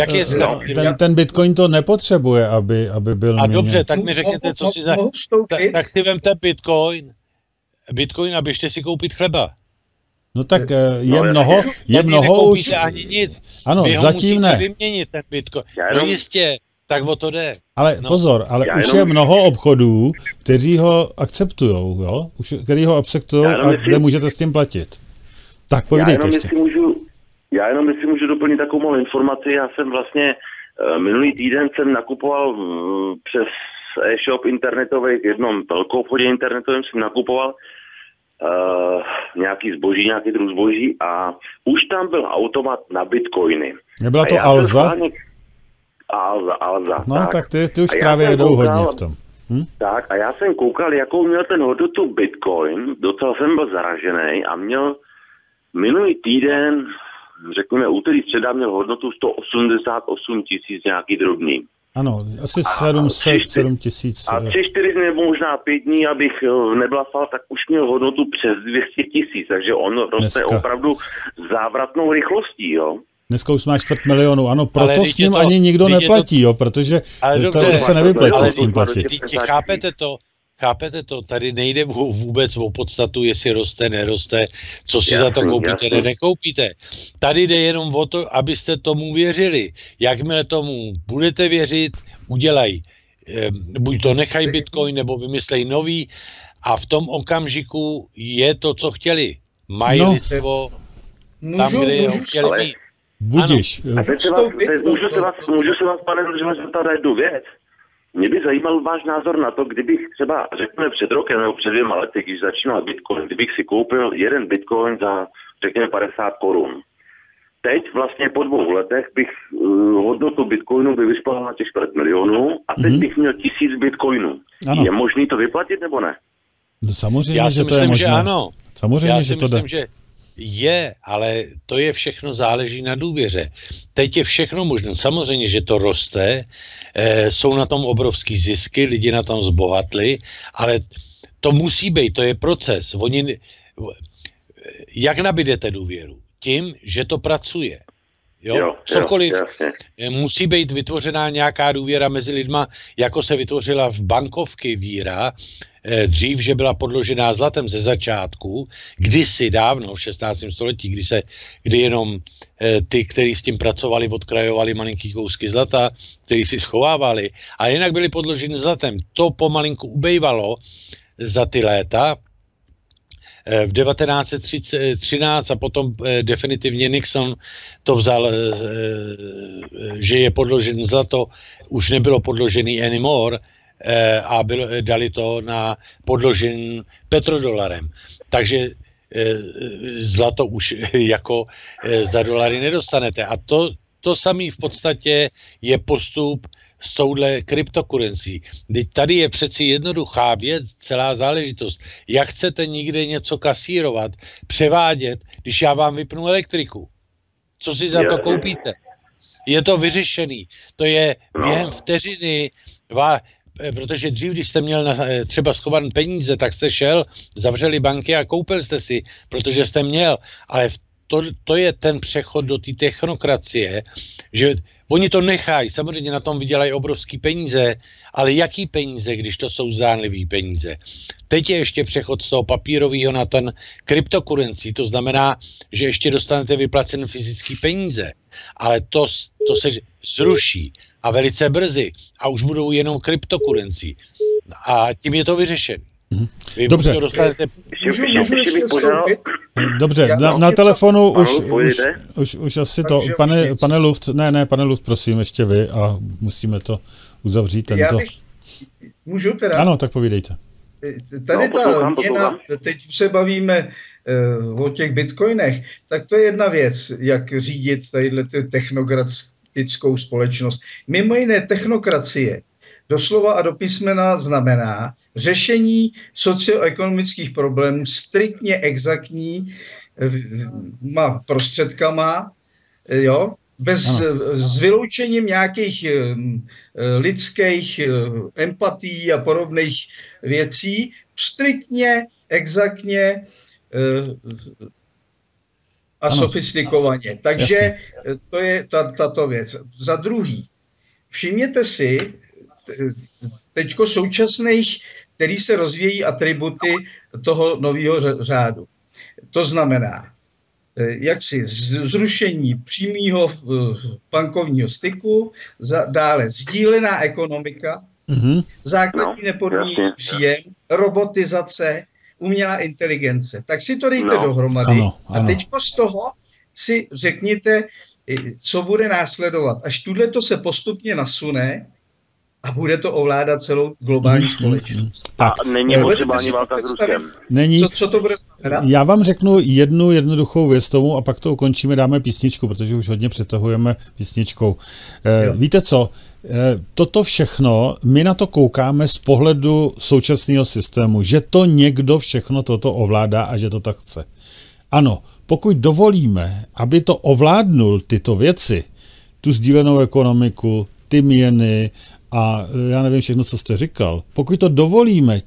ten Bitcoin to nepotřebuje, aby byl měněn. A dobře, tak mi řekněte, co si za... Tak si vemte Bitcoin a běžte si koupit chleba. No tak je mnoho už... ani nic. Ano, zatím ne. Vyměnit ten Bitcoin. No jistě, tak o to jde. Ale pozor, už je mnoho obchodů, kteří ho akceptujou, jo? Který ho akceptujou a kde můžete s tím platit. Tak povídejte ještě. Já jenom jestli můžu doplnit takovou malou informaci. Já jsem vlastně minulý týden jsem nakupoval přes e-shop internetový, v jednom velkou obchodě internetovém jsem nakupoval nějaký zboží, nějaký druh zboží a už tam byl automat na bitcoiny. Nebyla to Alza? Alza. No tak ty už právě jedou hodně v tom. Tak a já jsem koukal, jakou měl ten hodnotu bitcoin, docela jsem byl zaražený a měl minulý týden, řekněme úterý středa, měl hodnotu 188 000 nějaký drobný. Ano, asi 7 tisíc. A 3-4 dny, nebo možná 5 dní, abych neblafal, tak už měl hodnotu přes 200 000, takže on roste opravdu závratnou rychlostí, jo. Dneska už má 250 000, ano, proto s ním ani nikdo neplatí, jo, protože to se nevyplatí s tím platit. Chápete to? Tady nejde vůbec o podstatu, jestli roste, neroste, co si za to koupíte, nekoupíte. Tady jde jenom o to, abyste tomu věřili. Jakmile tomu budete věřit, udělají. Buď to nechají Bitcoin, nebo vymyslejí nový a v tom okamžiku je to, co chtěli. Mají lidstvo tam, kde ho chtěli mít. Budiš. Můžu se vás, pane Dodžele, zeptat jednu věc. Mě by zajímal váš názor na to, kdybych třeba, řekněme před rokem nebo před 2 lety, když začínal Bitcoin, kdybych si koupil jeden Bitcoin za, řekněme, 50 korun. Teď vlastně po 2 letech bych hodnotu Bitcoinu by vyspal na těch 4 milionů a teď bych měl 1000 Bitcoinů. Ano. Je možný to vyplatit nebo ne? No, samozřejmě, že to je možné. Že ano. Samozřejmě, že to jde. Že je, ale to je všechno záleží na důvěře. Teď je všechno možné. Samozřejmě, že to roste, jsou na tom obrovský zisky, lidi na tom zbohatli, ale to musí být, to je proces. Jak nabídete důvěru? Tím, že to pracuje. Jo, cokoliv. Musí být vytvořená nějaká důvěra mezi lidma, jako se vytvořila v bankovky víra, dřív, že byla podložená zlatem ze začátku, kdysi dávno, v 16. století, kdy jenom ty, kteří s tím pracovali, odkrajovali malinký kousky zlata, který si schovávali, a jinak byli podloženi zlatem. To pomalinku ubejvalo za ty léta. V 1913 a potom definitivně Nixon to vzal, že je podložený zlato, už nebylo podložený anymore, a dali to na podložený petrodolarem. Takže zlato už jako za dolary nedostanete. A to samé v podstatě je postup s touhle kryptokurencí. Tady je přeci jednoduchá věc, celá záležitost. Jak chcete někde něco kasírovat, převádět, když já vám vypnu elektriku? Co si za to koupíte? Je to vyřešený. To je během vteřiny, protože dřív, když jste měl třeba schované peníze, tak jste šel, zavřeli banky a koupil jste si, protože jste měl. Ale to je ten přechod do té technokracie, že oni to nechají, samozřejmě na tom vydělají obrovský peníze, ale jaký peníze, když to jsou zdánlivý peníze? Teď je ještě přechod z toho papírového na ten kryptokurencí, to znamená, že ještě dostanete vyplacené fyzické peníze, ale to se zruší a velice brzy a už budou jenom kryptokurencí a tím je to vyřešené. Dobře. Můžu vstoupit? Dobře, na telefonu už asi to. Pane Luft, pane Luft, prosím, ještě vy a musíme to uzavřít tento. Můžu teda? Ano, tak povídejte. Tady ta měna, teď se bavíme o těch bitcoinech, tak to je jedna věc, jak řídit tadyhle technokratickou společnost. Mimo jiné technokracie doslova a do písmena znamená řešení socioekonomických problémů striktně exaktní prostředkama, jo, s vyloučením nějakých lidských empatií a podobných věcí, striktně, exaktně a sofistikovaně. Takže to je tato věc. Za druhý, všimněte si, teďko současných, který se rozvíjí atributy toho nového řádu. To znamená, jaksi zrušení přímého bankovního styku, dále sdílená ekonomika, základní nepodmíněný příjem, robotizace, umělá inteligence. Tak si to dejte dohromady a teďko z toho si řekněte, co bude následovat. Až tuhle se postupně nasune a bude to ovládat celou globální společnost. Tak. A není potřeba ani válka s Ruskem. Není. Co to bude znamenat? Já vám řeknu jednu jednoduchou věc tomu a pak to ukončíme, dáme písničku, protože už hodně přetahujeme písničkou. Víte co? Toto všechno, my na to koukáme z pohledu současného systému, že to někdo všechno toto ovládá a že to tak chce. Ano, pokud dovolíme, aby to ovládnul tyto věci, tu sdílenou ekonomiku, ty měny a já nevím všechno, co jste říkal, pokud to dovolíme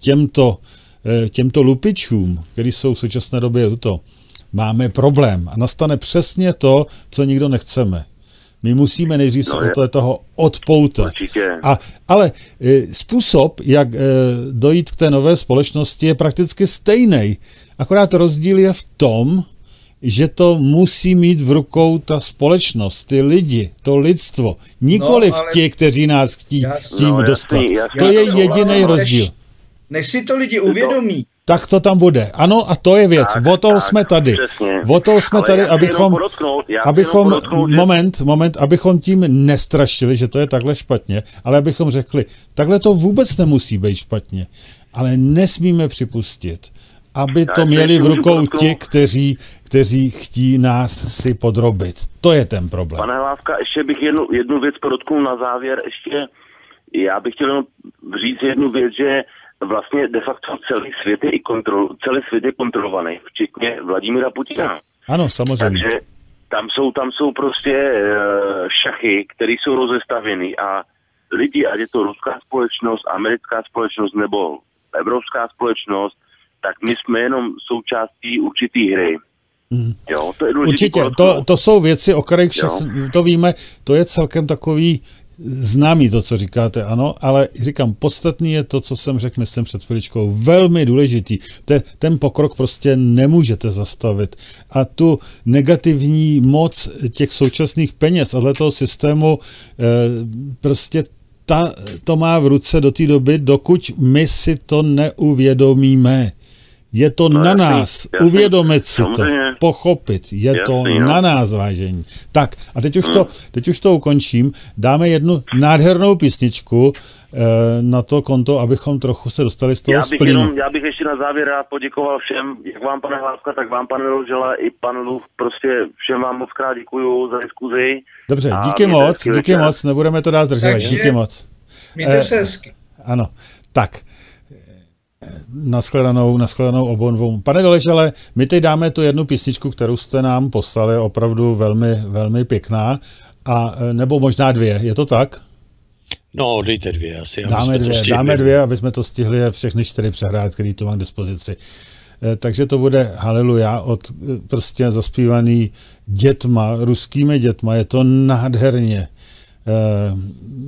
těmto lupičům, který jsou v současné době tuto, máme problém a nastane přesně to, co nikdo nechceme. My musíme nejdřív se od toho odpoutat. Ale způsob, jak dojít k té nové společnosti, je prakticky stejný. Akorát rozdíl je v tom, že to musí mít v rukou ta společnost, ty lidi, to lidstvo. Nikoliv ti, kteří nás chtějí tím dostat. To je jediný rozdíl. Než si to lidi uvědomí. Tak to tam bude. Ano, a to je věc. O toho jsme tady. Přesně. O toho jsme tady, abychom tím nestrašili, že to je takhle špatně, ale abychom řekli, takhle to vůbec nemusí být špatně, ale nesmíme připustit, aby to měli v rukou ti, kteří chtí nás si podrobit. To je ten problém. Pane Hlávka, ještě bych jednu věc podotknul na závěr. Já bych chtěl říct jednu věc, že vlastně de facto celý svět je kontrolovaný, včetně Vladimíra Putina. Ano, samozřejmě. Takže tam jsou prostě šachy, které jsou rozestavěny a lidi, ať je to ruská společnost, americká společnost nebo evropská společnost, tak my jsme jenom součástí určitý hry. Jo, to je určitě, to jsou věci, o kterých to víme, to je celkem takový známý to, co říkáte, ano, ale říkám, podstatný je to, co jsem řekl, myslím před chviličkou, velmi důležitý. Ten pokrok prostě nemůžete zastavit. A tu negativní moc těch současných peněz a toho systému prostě to má v ruce do té doby, dokud my si to neuvědomíme. Je to na nás, uvědomit si to, pochopit, je to na nás, vážení. Tak, a teď už to ukončím, dáme jednu nádhernou písničku na to konto, abychom trochu se dostali z toho splínu. Já bych ještě na závěr rád poděkoval všem, jak vám, pane Hlávka, tak vám, pane Doležala, i panu Luft, prostě všem vám moc krát děkuju za diskuzi. Dobře, díky moc, nebudeme to dál zdržovat, díky moc. Mějte se hezky. Ano, tak. Nashledanou obou dvou. Pane Doležale, my teď dáme tu jednu písničku, kterou jste nám poslali, opravdu velmi, velmi pěkná, a nebo možná dvě, je to tak? No, dejte dvě asi. Dáme dvě, aby jsme to stihli všechny 4 přehrát, který tu mám k dispozici. Takže to bude Haleluja od prostě zaspívaný dětma, ruskými dětma, je to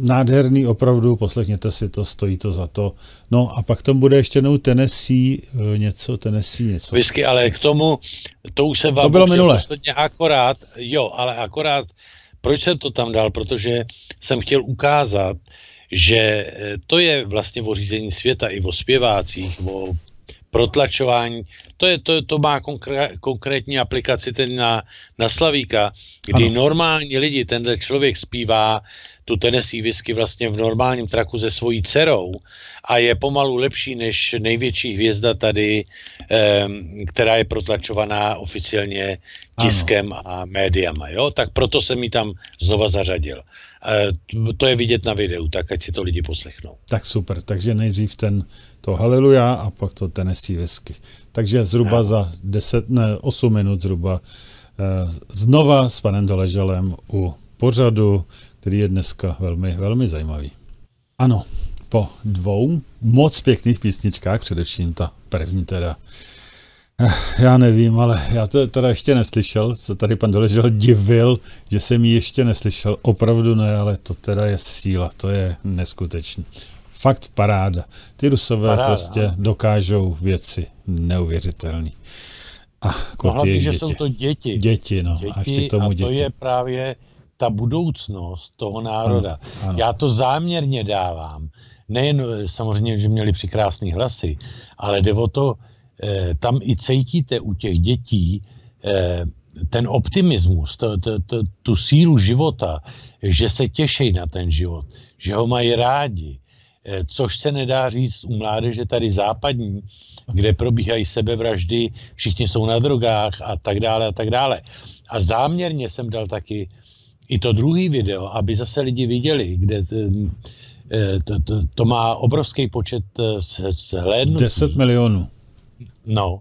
nádherný opravdu, poslechněte si to, stojí to za to. No a pak tam bude ještě jednou Tennessee něco. Whisky, ale k tomu, to už jsem vám to bylo minule. Akorát, proč jsem to tam dal? Protože jsem chtěl ukázat, že to je vlastně o řízení světa i o zpěvácích, o protlačování. To má konkrétní aplikaci ten na Slavíka, kdy normální lidi, tenhle člověk zpívá tu Tennessee whisky vlastně v normálním traku se svojí dcerou a je pomalu lepší než největší hvězda tady, která je protlačovaná oficiálně tiskem a médiama. Jo? Tak proto jsem ji tam znova zařadil. To je vidět na videu, tak ať si to lidi poslechnou. Tak super, takže nejdřív to Haleluja a pak to Tennessee whisky. Takže zhruba za 8 minut zhruba znova s panem Doležalem u pořadu, který je dneska velmi, velmi zajímavý. Ano, po 2 moc pěkných písničkách, především ta první teda. Já nevím, ale já to teda ještě neslyšel, co tady pan Doležal divil, že jsem ji ještě neslyšel, opravdu ne, ale to teda je síla, to je neskutečný. Fakt paráda. Ty Rusové prostě dokážou věci neuvěřitelný. A hlavně, že jsou to děti. Děti, no. A ještě k tomu děti. To je právě ta budoucnost toho národa. Ano. Já to záměrně dávám. Nejen samozřejmě, že měli překrásný hlasy, ale jde o to, tam i cítíte u těch dětí ten optimismus, tu sílu života, že se těší na ten život, že ho mají rádi, což se nedá říct u mládeže tady západní, kde probíhají sebevraždy, všichni jsou na drogách a tak dále a tak dále. A záměrně jsem dal taky i to druhý video, aby zase lidi viděli, kde to má obrovský počet zhlédnutí. 10 milionů. No,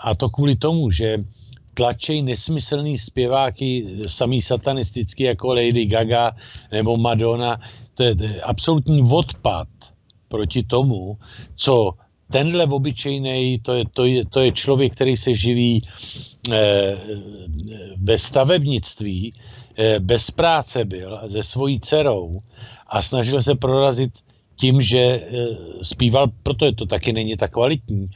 a to kvůli tomu, že tlačí nesmyslný zpěváky, samý satanistický jako Lady Gaga nebo Madonna. To je absolutní odpad proti tomu, co tenhle obyčejnej, to je člověk, který se živí ve stavebnictví, bez práce byl se svojí dcerou a snažil se prorazit tím, že zpíval, proto to taky není tak kvalitní,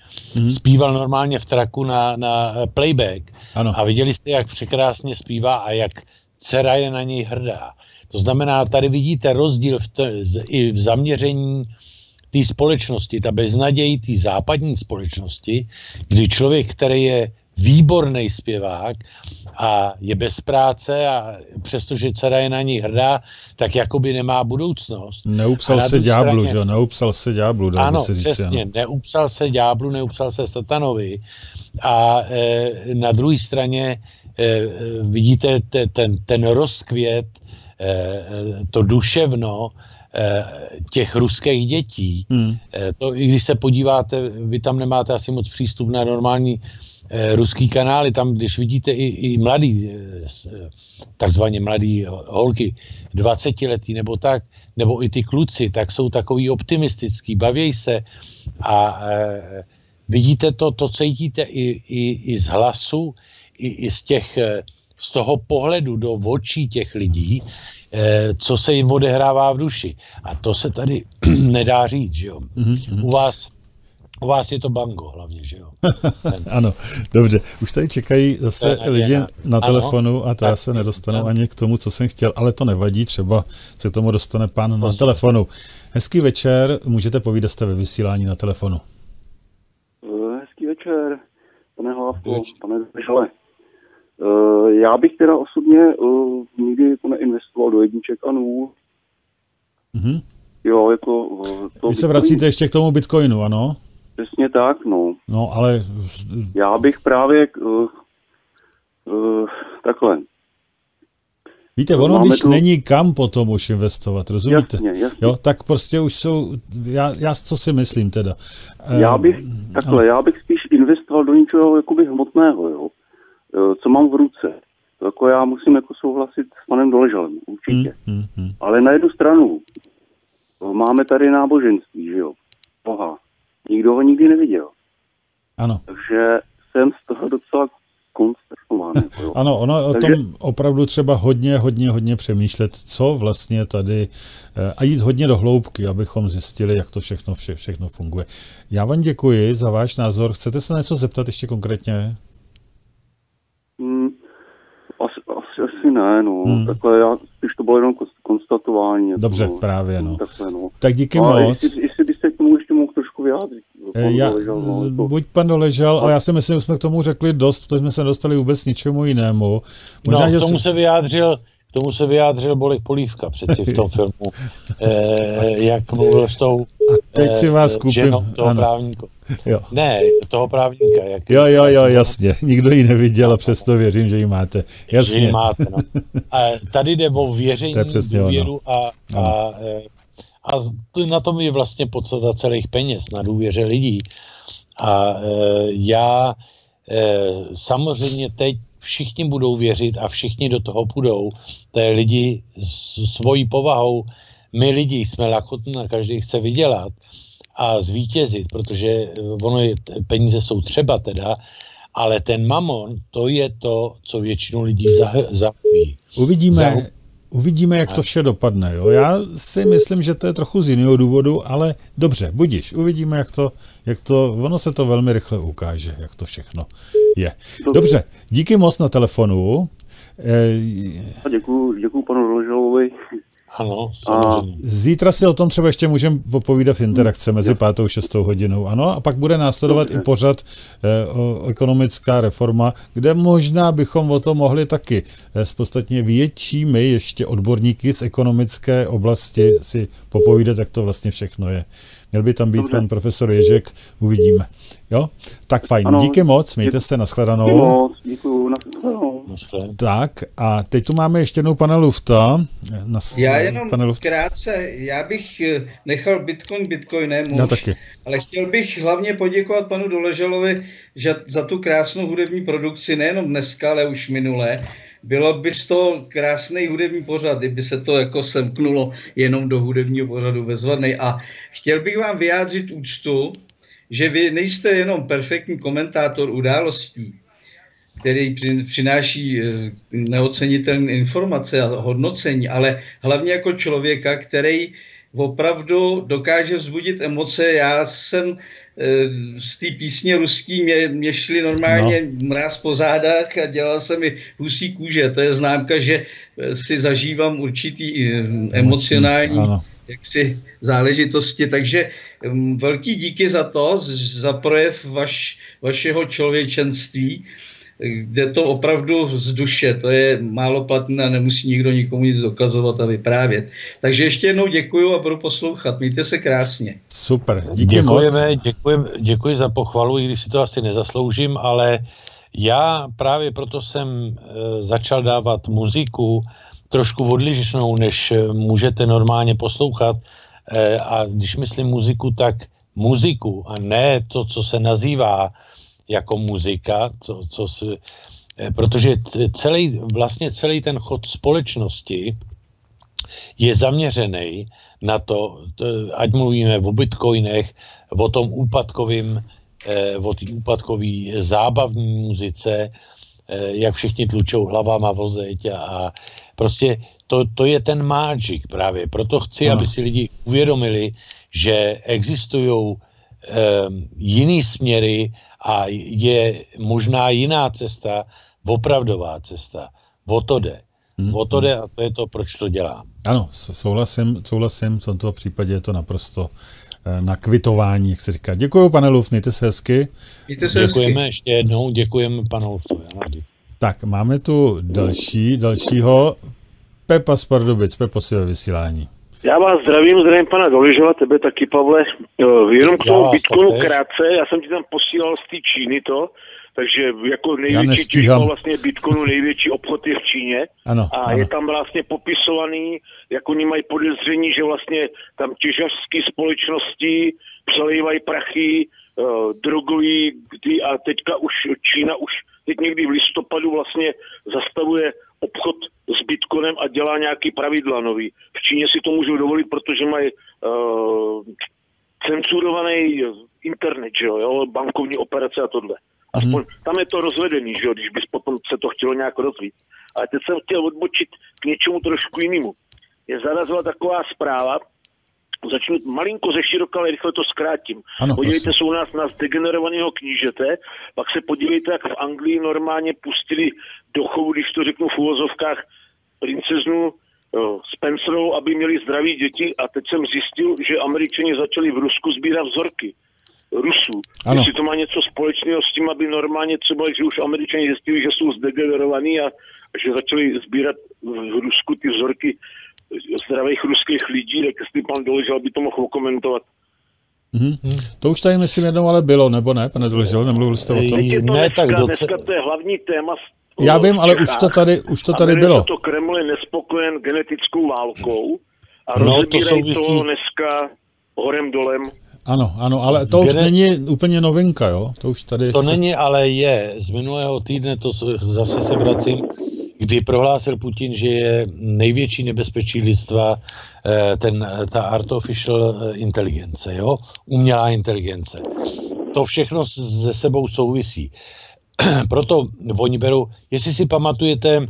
zpíval normálně v traku na playback. Ano. A viděli jste, jak překrásně zpívá a jak dcera je na něj hrdá. To znamená, tady vidíte rozdíl i v zaměření té společnosti, ta beznaděj té západní společnosti, kdy člověk, který je výborný zpěvák a je bez práce a přestože dcera je na něj hrdá, tak jakoby nemá budoucnost. Neupsal se ďáblu, že jo? Neupsal se ďáblu, dá by se říct. Přesně, ano. Neupsal se ďáblu, neupsal se satanovi a na druhé straně vidíte ten rozkvět, to duševno těch ruských dětí. To, i když se podíváte, vy tam nemáte asi moc přístup na normální ruský kanály, tam když vidíte i mladý, takzvaně mladý holky, 20letý nebo tak, nebo i ty kluci, tak jsou takový optimistický, baví se a vidíte to cítíte i z hlasu, i z toho pohledu do očí těch lidí, co se jim odehrává v duši. A to se tady nedá říct, že jo. U vás je to bango hlavně, že jo. Ano, dobře. Už tady čekají zase lidi na telefonu a to já se nedostanu ani k tomu, co jsem chtěl, ale to nevadí, třeba se k tomu dostane pán na telefonu. Hezký večer, můžete povídat, jste ve vysílání na telefonu. Hezký večer, pane Hlávko, pane Doležale. Já bych teda osobně nikdy neinvestoval do jedniček a nul. Jo, jako... Vy se vracíte ještě k tomu Bitcoinu, ano? Přesně tak, no. No, ale... Já bych právě takhle. Víte, ono, když není kam potom už investovat, rozumíte? Jasně. Jo, tak prostě už jsou... Já co si myslím teda? Já bych spíš investoval do něčeho jakoby hmotného, jo. Co mám v ruce. To jako já musím jako souhlasit s panem Doležalem, určitě. Ale na jednu stranu máme tady náboženství, že jo. Boha. Nikdo ho nikdy neviděl. Ano. Takže jsem z toho docela konsternovaný. Ano, ono o tom opravdu třeba hodně přemýšlet, co vlastně tady a jít hodně do hloubky, abychom zjistili, jak to všechno funguje. Já vám děkuji za váš názor. Chcete se něco zeptat ještě konkrétně? Asi ne, no. Takhle spíš to bylo jenom konstatování. Dobře, jako, právě, no. Takhle, no. Tak díky moc. Jestli byste k tomu ještě mohl trošku vyjádřit. Buď pan Doležal, ale já si myslím, že jsme k tomu řekli dost, protože jsme se dostali vůbec ničemu jinému. Možná, k tomu se vyjádřil Bolek Polívka přeci v tom filmu, jak mluvil s tou teď si vás ženou toho právníka. Jo. Ne, toho právníka. Jo, jasně. Nikdo ji neviděl a přesto věřím, že ji máte. Jasně. Že ji máte, no. A tady jde o věření, důvěru a na tom je vlastně podstata celých peněz, na důvěře lidí. A já samozřejmě teď všichni budou věřit a všichni do toho půjdou. To je lidi s svojí povahou. My lidi jsme lakotní a každý chce vydělat a zvítězit, protože peníze jsou třeba teda, ale ten mamon, to je to, co většinu lidí zahují. Uvidíme, jak to vše dopadne. Jo? Já si myslím, že to je trochu z jiného důvodu, ale dobře, budiš. Uvidíme, jak to, ono se to velmi rychle ukáže, jak to všechno je. Dobře, díky moc na telefonu. Děkuju panu Doležalovi. Ano, samozřejmě. Zítra si o tom třeba ještě můžeme popovídat v interakce mezi 5. a 6. hodinou. Ano, a pak bude následovat i pořad ekonomická reforma, kde možná bychom o tom mohli taky s podstatně většími ještě odborníky z ekonomické oblasti si popovídat, jak to vlastně všechno je. Měl by tam být pan profesor Ježek, uvidíme. Jo? Tak fajn, ano, díky moc, mějte se, nashledanou. Děkuju, nashledanou. Tak a teď tu máme ještě jednou pana Lufta. Já jenom krátce, já bych nechal Bitcoin Bitcoinem už, ale chtěl bych hlavně poděkovat panu Doležalovi za tu krásnou hudební produkci, nejenom dneska, ale už minulé. Bylo by z toho krásný hudební pořad, kdyby se to jako semknulo jenom do hudebního pořadu bezvadnej. A chtěl bych vám vyjádřit úctu, že vy nejste jenom perfektní komentátor událostí, který přináší neocenitelné informace a hodnocení, ale hlavně jako člověka, který opravdu dokáže vzbudit emoce. Já jsem z té písně ruský, mě šli normálně mráz po zádách a dělal jsem mi husí kůže. To je známka, že si zažívám určitý emocionální jaksi záležitosti. Takže velký díky za to, za projev vašeho člověčenství, kde to opravdu z duše, to je málo platné a nemusí nikdo nikomu nic dokazovat a vyprávět. Takže ještě jednou děkuju a budu poslouchat. Mějte se krásně. Super, díky moc. Děkuji za pochvalu, i když si to asi nezasloužím, ale já právě proto jsem začal dávat muziku trošku odlišnou, než můžete normálně poslouchat. A když myslím muziku, tak muziku a ne to, co se nazývá jako muzika, protože celý ten chod společnosti je zaměřený na to, ať mluvíme o bitcoinech, o tom o té úpadkový zábavní muzice, jak všichni tlučou hlavama o zeď a prostě to je ten magic právě. Proto chci, aby si lidi uvědomili, že existují jiný směry a je možná jiná cesta, opravdová cesta. O to jde. O to jde a to je to, proč to dělám. Ano, souhlasím, v tomto případě je to naprosto na kvitování, jak se říká. Děkuju, pane Luft, mějte se hezky. Děkujeme ještě jednou, děkujeme panu Luftovi. Tak, máme tu dalšího Pepa z Pardubic. Pepo, si ve vysílání. Já vás zdravím pana Doležala, tebe taky, Pavle. Jenom k tomu Bitcoinu krátce, já jsem ti tam posílal z té Číny to, takže jako největší těžba vlastně Bitcoinu, největší obchod je v Číně. Ano. Je tam vlastně popisovaný, jak oni mají podezření, že vlastně tam těžařské společnosti přelejvají prachy, drogují a teďka už Čína teď někdy v listopadu vlastně zastavuje obchod s Bitcoinem a dělá nějaký pravidla nový. V Číně si to můžou dovolit, protože mají censurovaný internet, že jo, bankovní operace a tohle. Aspoň tam je to rozvedený, že jo, když bys potom se to chtělo nějak rozvít. Ale teď jsem chtěl odbočit k něčemu trošku jinému. Je zarazila taková zpráva, začnu malinko ze široka, ale rychle to zkrátím. Ano, podívejte se u nás na zdegenerovaného knížete, pak se podívejte, jak v Anglii normálně pustili do chovu, když to řeknu v uvozovkách, princeznu Spencerovou, aby měli zdraví děti, a teď jsem zjistil, že Američani začali v Rusku sbírat vzorky. Rusů. Ano. Jestli to má něco společného s tím, aby normálně třeba, že už Američani zjistili, že jsou zdegenerovaní a že začali sbírat v Rusku ty vzorky zdravých ruských lidí, tak jestli pan Doležal by to mohl komentovat. To už tady myslím jednou ale bylo, nebo ne, pane Doležal, nemluvil jste o tom? Dneska to je hlavní téma. Já vím, ale už to tady bylo. To Kreml je nespokojen genetickou válkou a rozebírají to dneska horem dolem. Ano, ale to už není úplně novinka, jo? To už tady... To není, ale je. Z minulého týdne, to zase se vracím, kdy prohlásil Putin, že je největší nebezpečí lidstva ta artificial inteligence, jo? Umělá inteligence. To všechno se sebou souvisí. Proto oni berou, jestli si pamatujete,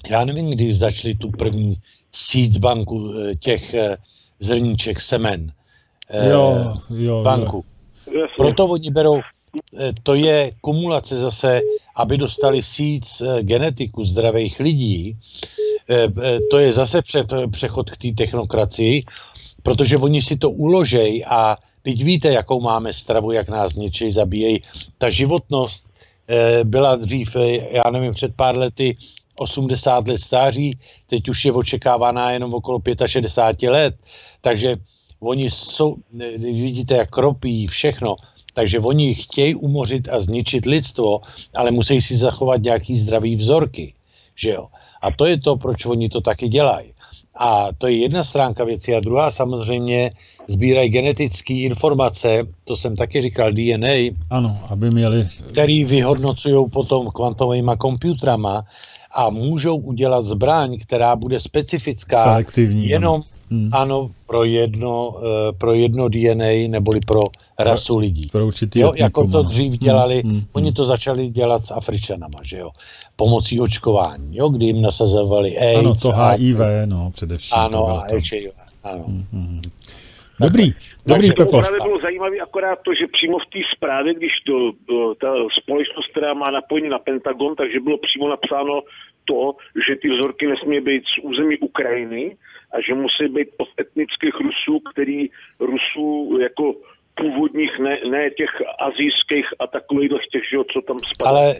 já nevím, kdy začali tu první seedsbanku těch zrníček semen. Banku. Jo. Proto oni berou, to je kumulace zase, aby dostali seeds genetiku zdravých lidí, to je zase přechod k té technokracii, protože oni si to uložej a teď víte, jakou máme stravu, jak nás ničí, zabíjejí. Ta životnost byla dřív, já nevím, před pár lety 80 let stáří, teď už je očekávaná jenom okolo 65 let, takže oni jsou, vidíte, jak kropí všechno, takže oni chtějí umořit a zničit lidstvo, ale musí si zachovat nějaký zdravý vzorky, že jo. A to je to, proč oni to taky dělají. A to je jedna stránka věci a druhá samozřejmě sbírají genetické informace, to jsem taky říkal, DNA, ano, aby měli... který vyhodnocují potom kvantovými počítačama a můžou udělat zbraň, která bude specifická selektivní, jenom ano, pro jedno DNA neboli pro rasu lidí. Pro určitý jo, jako to dřív dělali, oni to začali dělat s Afričanama, že jo, pomocí očkování, jo, kdy jim nasazovali AIDS. Ano, to HIV, no, především. Ano, a HIV, ano. Dobrý, Pepo. To právě bylo zajímavé akorát to, že přímo v té zprávě, když ta společnost, která má napojení na Pentagon, takže bylo přímo napsáno to, že ty vzorky nesmí být z území Ukrajiny a že musí být od etnických Rusů, který Rusů jako původních, ne těch asijských a takových těch, co tam spadá. Ale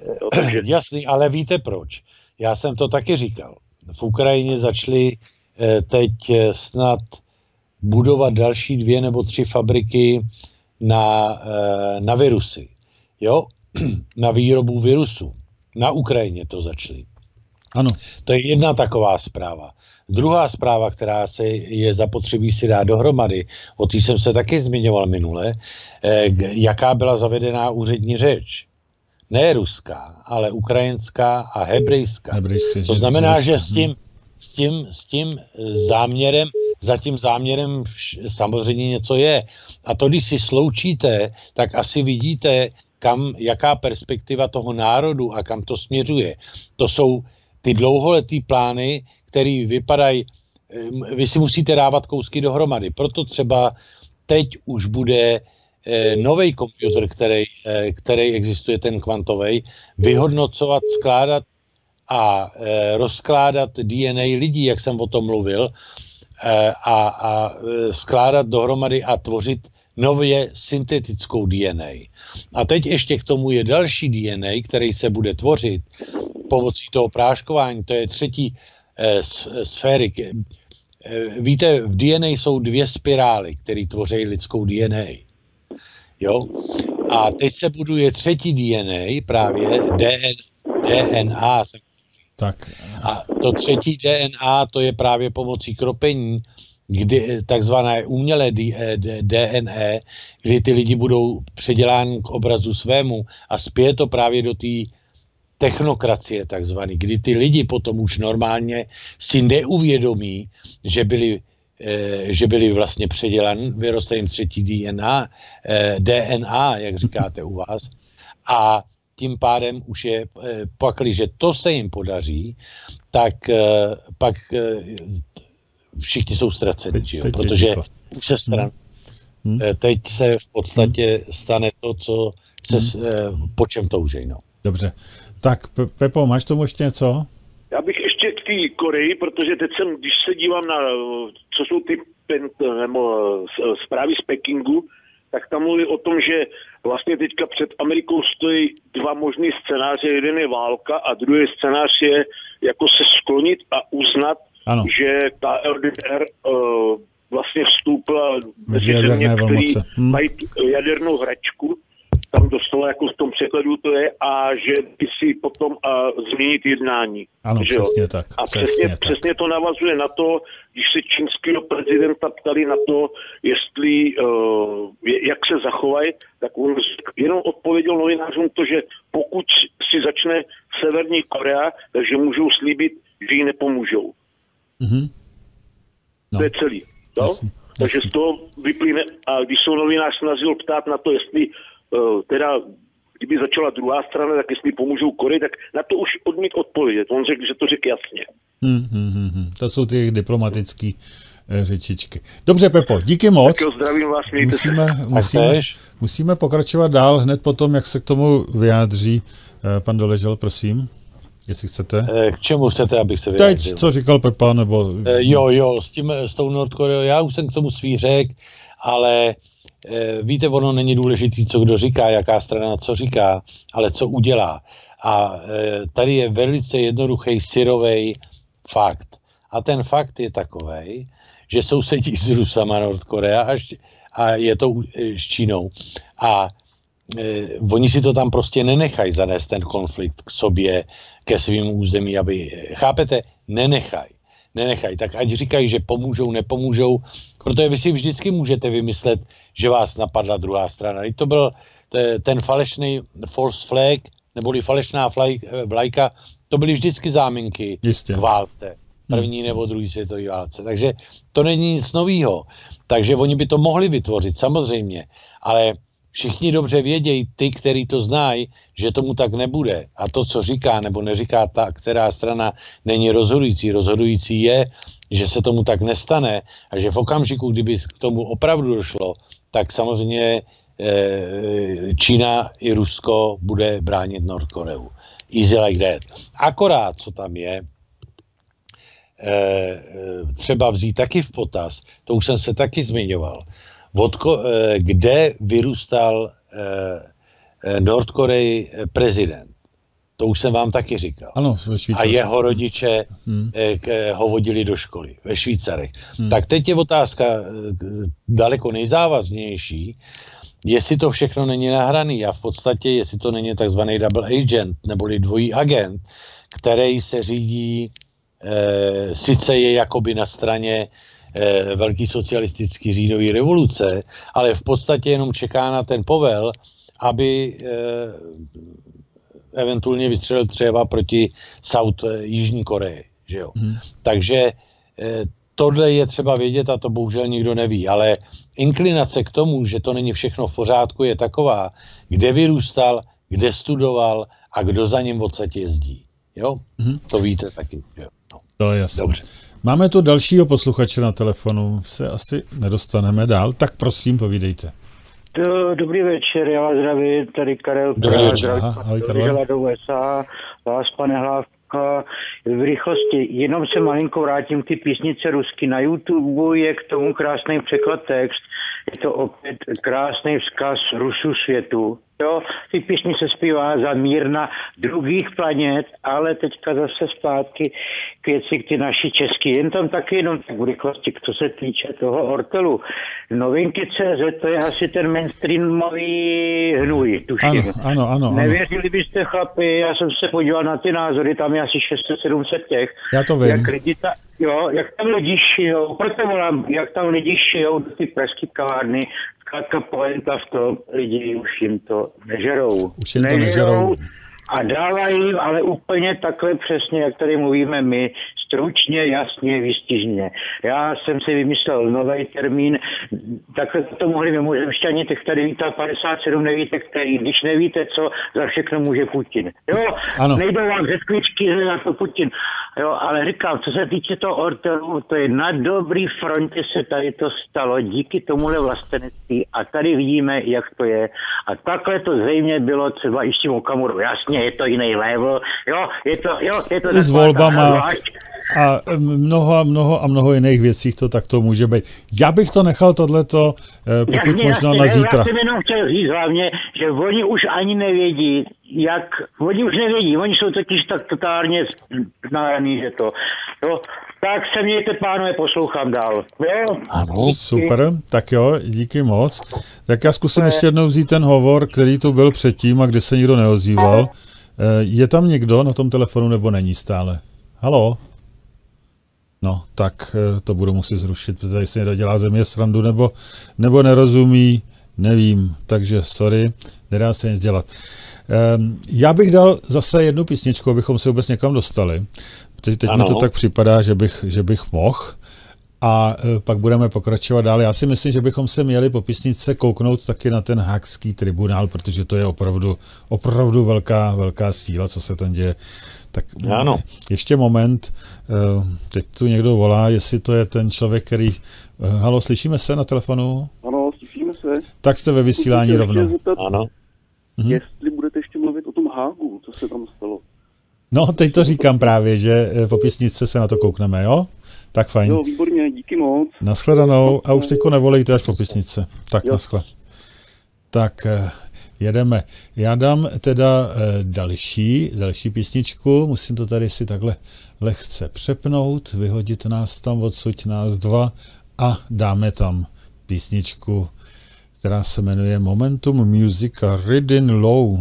jasný, ale víte proč? Já jsem to taky říkal. V Ukrajině začali teď snad budovat další 2 nebo 3 fabriky na virusy. Jo? Na výrobu virusů. Na Ukrajině to začali. Ano. To je jedna taková zpráva. Druhá zpráva, která se je zapotřebí si dát dohromady, o té jsem se taky zmiňoval minule, jaká byla zavedená úřední řeč. Ne ruská, ale ukrajinská a hebrejská. To znamená, že s tím záměrem, za tím záměrem samozřejmě něco je. A to, když si sloučíte, tak asi vidíte, jaká perspektiva toho národu a kam to směřuje. To jsou ty dlouholetý plány, který vypadají, vy si musíte dávat kousky dohromady. Proto třeba teď už bude nový počítač, který existuje, ten kvantový, vyhodnocovat, skládat a rozkládat DNA lidí, jak jsem o tom mluvil, a skládat dohromady a tvořit nově syntetickou DNA. A teď ještě k tomu je další DNA, který se bude tvořit pomocí toho práškování, to je třetí sféry. Víte, v DNA jsou 2 spirály, které tvoří lidskou DNA. Jo? A teď se buduje třetí DNA, právě DNA. Tak. A to třetí DNA, to je právě pomocí kropení, kdy takzvané umělé DNA, kdy ty lidi budou předěláni k obrazu svému a spěje to právě do té technokracie takzvaný, kdy ty lidi potom už normálně si neuvědomí, že byli vlastně předělaní, vyroste jim třetí DNA, jak říkáte u vás, a tím pádem už je, pakliže to se jim podaří, tak pak všichni jsou ztraceni, protože už se teď se v podstatě stane to, co se po čem toužej, no. Dobře. Tak, Pepo, máš tomu ještě něco? Já bych ještě k té Koreji, protože teď jsem, když se dívám na, co jsou ty zprávy z Pekingu, tak tam mluví o tom, že vlastně teďka před Amerikou stojí dva možný scénáře. Jeden je válka a druhý scénář je jako se sklonit a uznat, že ta LDR vlastně vstoupila mezi země, který mají jadernou hračku, tam doslova jako v tom překladu to je, a že by si potom změnit jednání. Ano, že přesně tak. A přesně to navazuje na to, když se čínského prezidenta ptali na to, jestli, jak se zachovají, tak on jenom odpověděl novinářům to, že pokud si začne Severní Korea, takže můžou slíbit, že jí nepomůžou. Mm-hmm. To je celý. Takže z toho vyplyne, a když se novinář snažil ptát na to, jestli teda, kdyby začala druhá strana, tak jestli pomůžou Koreji, tak na to už odmít odpovědět. On řekl, že to řekl jasně. To jsou ty diplomatické řečičky. Dobře, Pepo, díky moc. Tak jo, zdravím vás, mějte se. Musíme pokračovat dál hned potom, jak se k tomu vyjádří pan Doležal, prosím. Jestli chcete. K čemu chcete, abych se vyjádřil? Teď, co říkal Pepa, nebo... Jo, s tou Nordkoreou, já už jsem k tomu svý řekl, ale víte, ono není důležitý, co kdo říká, jaká strana co říká, ale co udělá. A tady je velice jednoduchý syrovej fakt. A ten fakt je takovej, že sousedí s Rusama Nordkorea a je to s Čínou. A oni si to tam prostě nenechají zanést ten konflikt k sobě, ke svým území, aby, chápete, nenechají. Tak ať říkají, že pomůžou, nepomůžou, protože vy si vždycky můžete vymyslet, že vás napadla druhá strana. To byl ten falešný false flag, neboli falešná vlajka, to byly vždycky záminky k válce. První nebo druhý světový válce. Takže to není nic novýho. Takže oni by to mohli vytvořit, samozřejmě. Ale všichni dobře vědějí, ty, kteří to znají, že tomu tak nebude. A to, co říká nebo neříká ta, která strana, není rozhodující. Rozhodující je, že se tomu tak nestane a že v okamžiku, kdyby k tomu opravdu došlo, tak samozřejmě Čína i Rusko bude bránit Nordkoreu. Easy like that. Akorát, co tam je, třeba vzít taky v potaz, to už jsem se taky zmiňoval, kde vyrůstal Nordkorej prezident. To už jsem vám taky říkal. Ano, a jeho rodiče ho vodili do školy ve Švýcarech. Tak teď je otázka daleko nejzávaznější, jestli to všechno není nahraný a v podstatě, jestli to není takzvaný double agent, neboli dvojí agent, který se řídí, sice je jakoby na straně velký socialistický říjnový revoluce, ale v podstatě jenom čeká na ten povel, aby eventuálně vystřelil třeba proti Jižní Koreji. Že jo? Takže tohle je třeba vědět a to bohužel nikdo neví, ale inklinace k tomu, že to není všechno v pořádku, je taková, kde vyrůstal, kde studoval a kdo za ním v podstatě jezdí. Jo? To víte taky. Jo? No. To je jasné. Dobře. Máme tu dalšího posluchače na telefonu, se asi nedostaneme dál, tak prosím, povídejte. Dobrý večer, já vás zdravím, tady Karel. Ahoj, Karel. Do USA, vás, pane Hlávka, v rychlosti. Jenom se malinko vrátím k ty písnice rusky. Na YouTube je k tomu krásný překlad text. Je to opět krásný vzkaz Rusů světu. Jo, ty písni se zpívá za mír na druhých planet, ale teďka zase zpátky k věci, k ty naši český. Jen tam taky jenom tak v rychlosti, co se týče toho Ortelu. Novinky.cz, to je asi ten mainstreamový hnůj, tuším. Ano. Nevěřili byste, chlapi, já jsem se podíval na ty názory, tam je asi 600-700 těch. Já to vím. Jak tam lidi šijou, proto volám, jak tam lidi šijou do ty pražské kavárny. Zkrátka pointa v tom, lidi už jim to nežerou. A dávají, ale úplně takhle přesně, jak tady mluvíme my, stručně, jasně, výstižně. Já jsem si vymyslel nový termín, takhle to mohli mimozemšťani, tak tady vítá 57, nevíte který, když nevíte co, za všechno může Putin. Jo, nejdou vám řetkvičky, za to Putin. Jo, ale říkám, co se týče toho Ortelu, to je na dobrý frontě se tady to stalo, díky tomuhle vlastenectví a tady vidíme, jak to je. A takhle to zřejmě bylo třeba i s tím Okamurou. Jasně, je to jiný level, jo, je to s volbama. a mnoho jiných věcí to takto může být. Já bych to nechal tohleto, pokud možno na zítra. Já jsem jenom chtěl říct hlavně, že oni už ani nevědí, oni jsou totiž tak totálně nahraný, že to. Jo. Tak se mějte, pánové, poslouchám dál. Jo? Ano. Super, tak jo, díky moc. Tak já zkusím ještě jednou vzít ten hovor, který tu byl předtím a kde se nikdo neozýval. Je tam někdo na tom telefonu, nebo není stále? Haló? No, tak to budu muset zrušit, protože si někdo dělá ze mě srandu, nebo nerozumí, nevím, takže sorry, nedá se nic dělat. Já bych dal zase jednu písničku, abychom se vůbec někam dostali. Teď mi to tak připadá, že bych mohl. A pak budeme pokračovat dál. Já si myslím, že bychom se měli po písničce kouknout taky na ten Haagský tribunál, protože to je opravdu velká síla, co se tam děje. Tak ano. Ještě moment. Teď tu někdo volá, jestli to je ten člověk, který... Haló, slyšíme se na telefonu? Ano, slyšíme se. Tak jste ve vysílání rovnou. Ano. Jestli budete ještě mluvit o tom Hágu, co se tam stalo. No, teď to říkám právě, že po písničce se na to koukneme, jo? Tak fajn. Jo, výborně, díky moc. Nashledanou a už teďko nevolejte až po písničce. Tak, naschle. Tak, jedeme. Já dám teda další písničku, musím to tady si takhle lehce přepnout, vyhodit nás tam odsud, nás dva a dáme tam písničku, která se jmenuje Momentum Musica Ridden Low.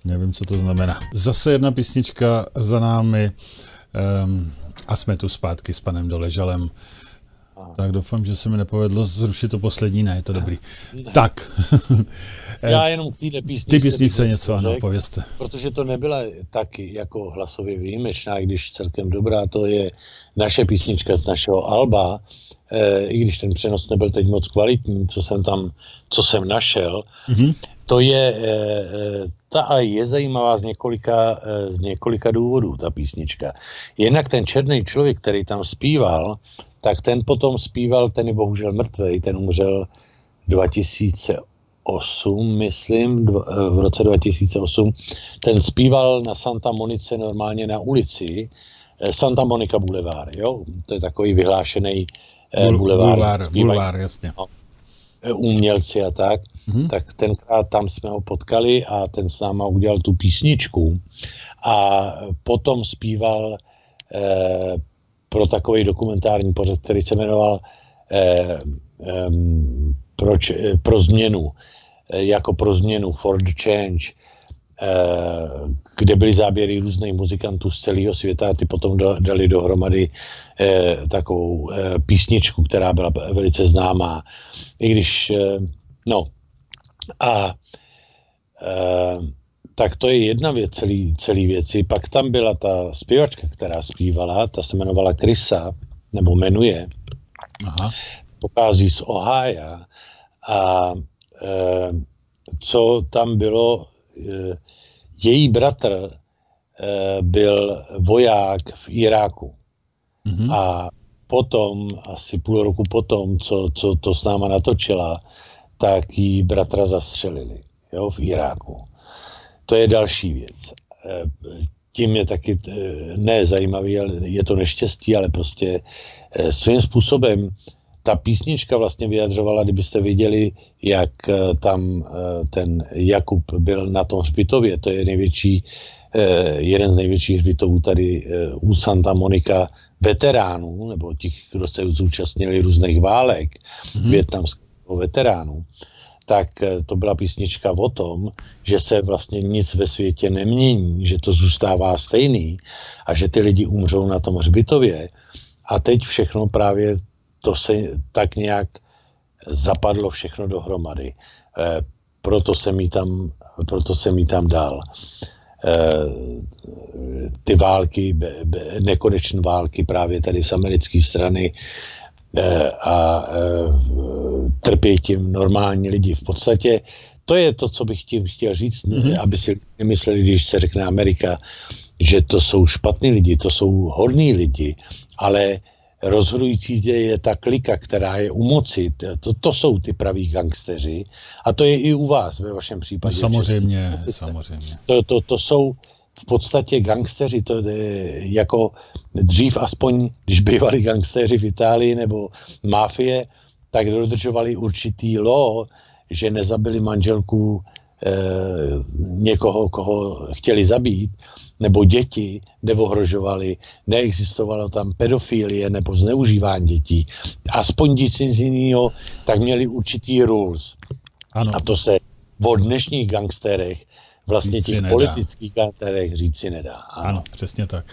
Nevím, co to znamená. Zase jedna písnička za námi a jsme tu zpátky s panem Doležalem. Tak doufám, že se mi nepovedlo zrušit to poslední, ne, je to dobrý. Ne. Tak. Já jenom k této písničce. Ty písničce něco, ano, povězte. Protože to nebyla taky jako hlasově výjimečná, i když celkem dobrá, to je naše písnička z našeho alba, i když ten přenos nebyl teď moc kvalitní, co jsem našel, to je, ta ale je zajímavá z několika důvodů, ta písnička. Jednak ten černý člověk, který tam zpíval, tak ten potom zpíval, ten je bohužel mrtvej, ten umřel 2008, myslím, v roce 2008. Ten zpíval na Santa Monice normálně na ulici, Santa Monica Boulevard, jo? To je takový vyhlášený bulvár, jasně. Umělci a tak. Tak tenkrát tam jsme ho potkali a ten s náma udělal tu písničku a potom zpíval pro takový dokumentární pořad, který se jmenoval pro změnu, jako pro změnu, for the change, kde byly záběry různých muzikantů z celého světa a ty potom dali dohromady takovou písničku, která byla velice známá. I když, tak to je jedna věc, celý věci. Pak tam byla ta zpěvačka, která zpívala, ta se jmenovala Krisa, nebo jmenuje. Aha. Pochází z Ohája. A co tam bylo, její bratr byl voják v Iráku. A potom, asi půl roku potom, co to s náma natočila, tak jí bratra zastřelili, jo, v Iráku. To je další věc. Tím je taky ne zajímavý, ale je to neštěstí, ale prostě svým způsobem ta písnička vlastně vyjadřovala, kdybyste viděli, jak tam ten Jakub byl na tom hřbitově, to je jeden z největších hřbitovů tady u Santa Monica veteránů, nebo těch, kdo se zúčastnili různých válek, vietnamského veteránů, tak to byla písnička o tom, že se vlastně nic ve světě nemění, že to zůstává stejný a že ty lidi umřou na tom hřbitově. A teď všechno právě to se tak nějak zapadlo všechno dohromady. Proto jsem jí tam dal. Ty války, nekonečné války právě tady z americké strany a trpí tím normální lidi. V podstatě to je to, co bych tím chtěl říct, aby si nemysleli, když se řekne Amerika, že to jsou špatní lidi, to jsou hodní lidi, ale rozhodující je ta klika, která je u moci. To jsou ty praví gangsteři a to je i u vás ve vašem případě. No, samozřejmě. v podstatě gangsteři, to jako dřív aspoň, když bývali gangsteři v Itálii nebo mafie, tak dodržovali určitý law, že nezabili manželku někoho, koho chtěli zabít, nebo děti neohrožovali, neexistovalo tam pedofilie nebo zneužívání dětí. Aspoň nic jiného, tak měli určitý rules. Ano. A to se o dnešních gangsterech, vlastně těch politických gangsterech říci nedá. Ano, přesně tak.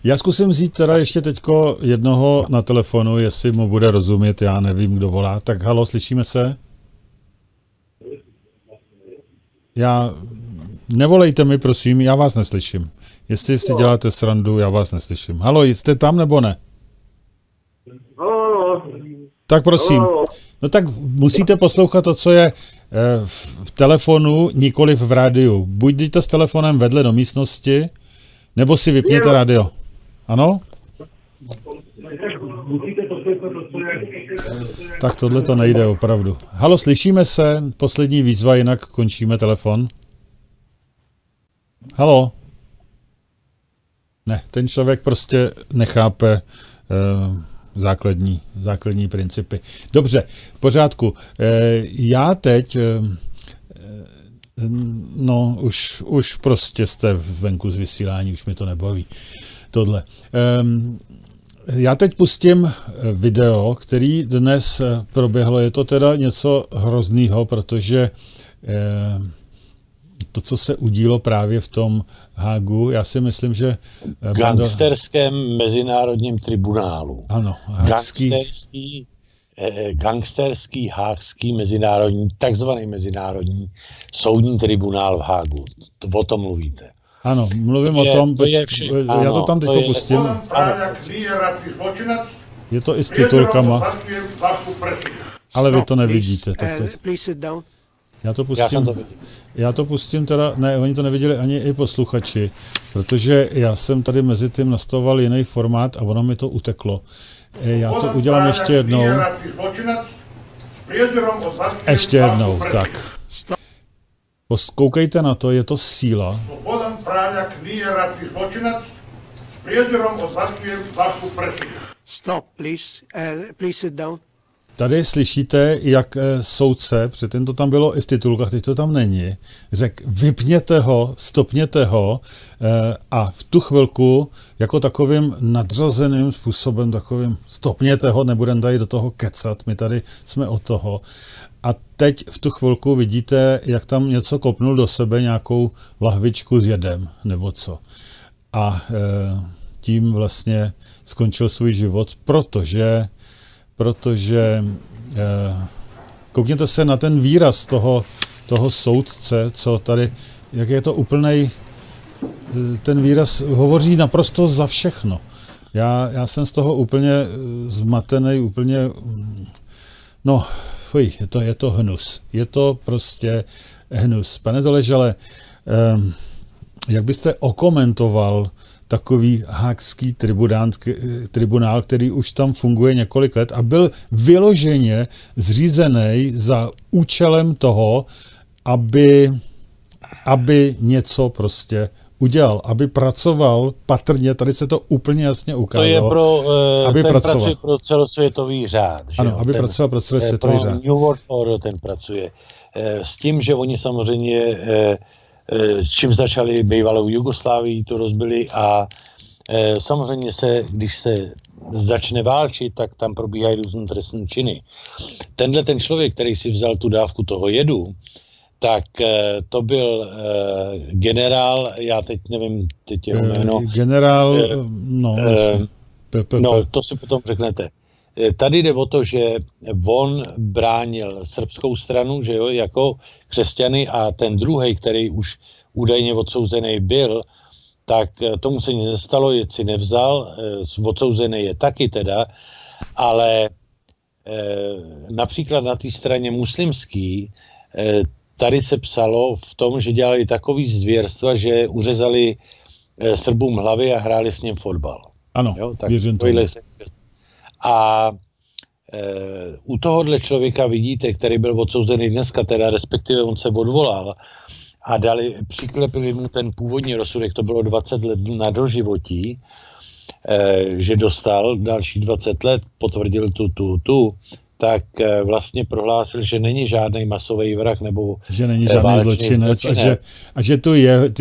Já zkusím vzít teda ještě teďko jednoho na telefonu, jestli mu bude rozumět, já nevím, kdo volá. Tak halo, slyšíme se? Nevolejte mi, prosím, já vás neslyším. Jestli si děláte srandu, já vás neslyším. Halo, jste tam nebo ne? Halo. Tak prosím. No tak musíte poslouchat to, co je v telefonu, nikoli v rádiu. Buď jděte s telefonem vedle do místnosti, nebo si vypněte rádio. Ano? Tak tohle to nejde opravdu. Halo, slyšíme se? Poslední výzva, jinak končíme telefon. Halo? Ne, ten člověk prostě nechápe základní principy. Dobře, v pořádku. Já teď, no už prostě jste venku z vysílání, už mi to nebaví. Tohle. Já teď pustím video, který dnes proběhlo. Je to teda něco hroznýho, protože to, co se udílo právě v tom Hágu, já si myslím, že... Gangsterském mezinárodním tribunálu. Ano. Gangsterský hákský mezinárodní, takzvaný mezinárodní soudní tribunál v Hágu. O tom mluvíte. Ano, mluvím o tom, já to tam teďko pustím. Je to i s titulkama, ale vy to nevidíte. Já to pustím teda, ne, oni to neviděli ani i posluchači, protože já jsem tady mezi tím nastavoval jiný formát a ono mi to uteklo. Já to udělám ještě jednou. Ještě jednou, tak. Koukejte na to, je to síla. Stop, please. Please sit down. Tady slyšíte, jak soudce, předtím to tam bylo i v titulkách, teď to tam není, řekl, vypněte ho, stopněte ho a v tu chvilku jako takovým nadřazeným způsobem, takovým stopněte ho, nebudeme tady do toho kecat, my tady jsme od toho. A teď v tu chvilku vidíte, jak tam něco kopnul do sebe, nějakou lahvičku s jedem, nebo co. A tím vlastně skončil svůj život, protože koukněte se na ten výraz toho soudce, co tady, jak je to úplnej, ten výraz hovoří naprosto za všechno. Já jsem z toho úplně zmatený, úplně, no, fuj, je to hnus. Je to prostě hnus. Pane Doležale, jak byste okomentoval takový hákský tribunál, který už tam funguje několik let a byl vyloženě zřízený za účelem toho, aby něco prostě udělal, aby pracoval patrně, tady se to úplně jasně ukázalo, aby pracoval pro celosvětový řád. Ano, aby pracoval pro celosvětový řád. New World Order ten pracuje. S tím, že oni samozřejmě čím začali bývalou Jugoslávii, to rozbili a samozřejmě když se začne válčit, tak tam probíhají různé trestné činy. Ten člověk, který si vzal tu dávku toho jedu, tak to byl generál, já teď nevím, teď jeho jméno. Generál, to si potom řeknete. Tady jde o to, že on bránil srbskou stranu, že jo, jako křesťany a ten druhý, který už údajně odsouzený byl, tak tomu se nic nestalo, jet si nevzal, odsouzený je taky teda, ale například na té straně muslimský, tady se psalo v tom, že dělali takový zvěrstva, že uřezali Srbům hlavy a hráli s ním fotbal. Ano, jo, tak věřím tomu. A u tohohle člověka vidíte, který byl odsouzený dneska, teda respektive on se odvolal a přiklepili mu ten původní rozsudek, to bylo 20 let na doživotí, že dostal další 20 let, potvrdil tak vlastně prohlásil, že není žádný masový vrah nebo že není žádný zločinec a že to je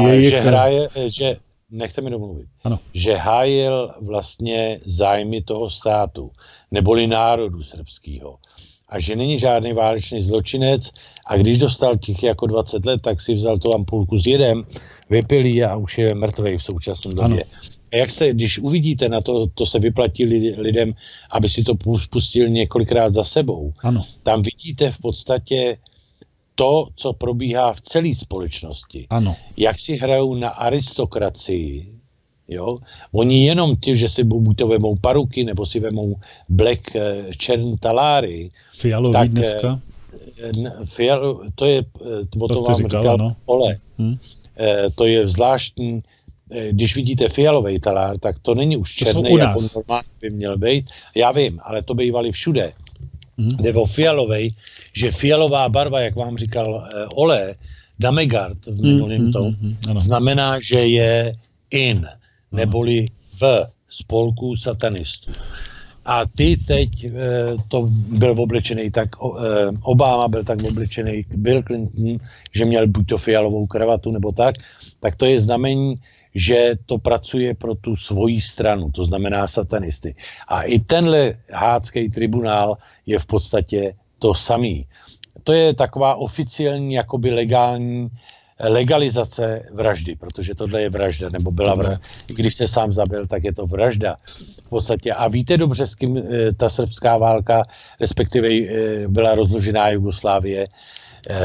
jejich... že hraje, že nechte mi domluvit, ano. Že hájil vlastně zájmy toho státu, neboli národu srbského. A že není žádný válečný zločinec a když dostal těch jako 20 let, tak si vzal tu ampulku s jedem, vypil ji a už je mrtvej v současné době. A když uvidíte na to se vyplatí lidem, aby si to pustil několikrát za sebou. Ano. Tam vidíte v podstatě to, co probíhá v celé společnosti. Ano. Jak si hrajou na aristokracii. Jo? Oni jenom tím, že si buď to vemou paruky, nebo si vemou black černý taláry. Fialový tak, dneska? To je, to vám říkal no. Ole. To je zvláštní. Když vidíte fialový talár, tak to není už černý, jako normálně by měl být. Já vím, ale to bývali všude. Jde o fialovej, že fialová barva, jak vám říkal Ole, Damegard v minulém tom, znamená, že je in, neboli v spolku satanistů. A ty teď to byl oblečený tak, Obama byl tak oblečený, Bill Clinton, že měl buď to fialovou kravatu nebo tak to je znamení, že to pracuje pro tu svoji stranu, to znamená satanisty. A i tenhle hádský tribunál je v podstatě to samý. To je taková oficiální, jakoby legalizace vraždy, protože tohle je vražda, nebo byla vražda. Když se sám zabil, tak je to vražda. V podstatě. A víte dobře, s kým ta srbská válka, respektive byla rozložená Jugoslávie,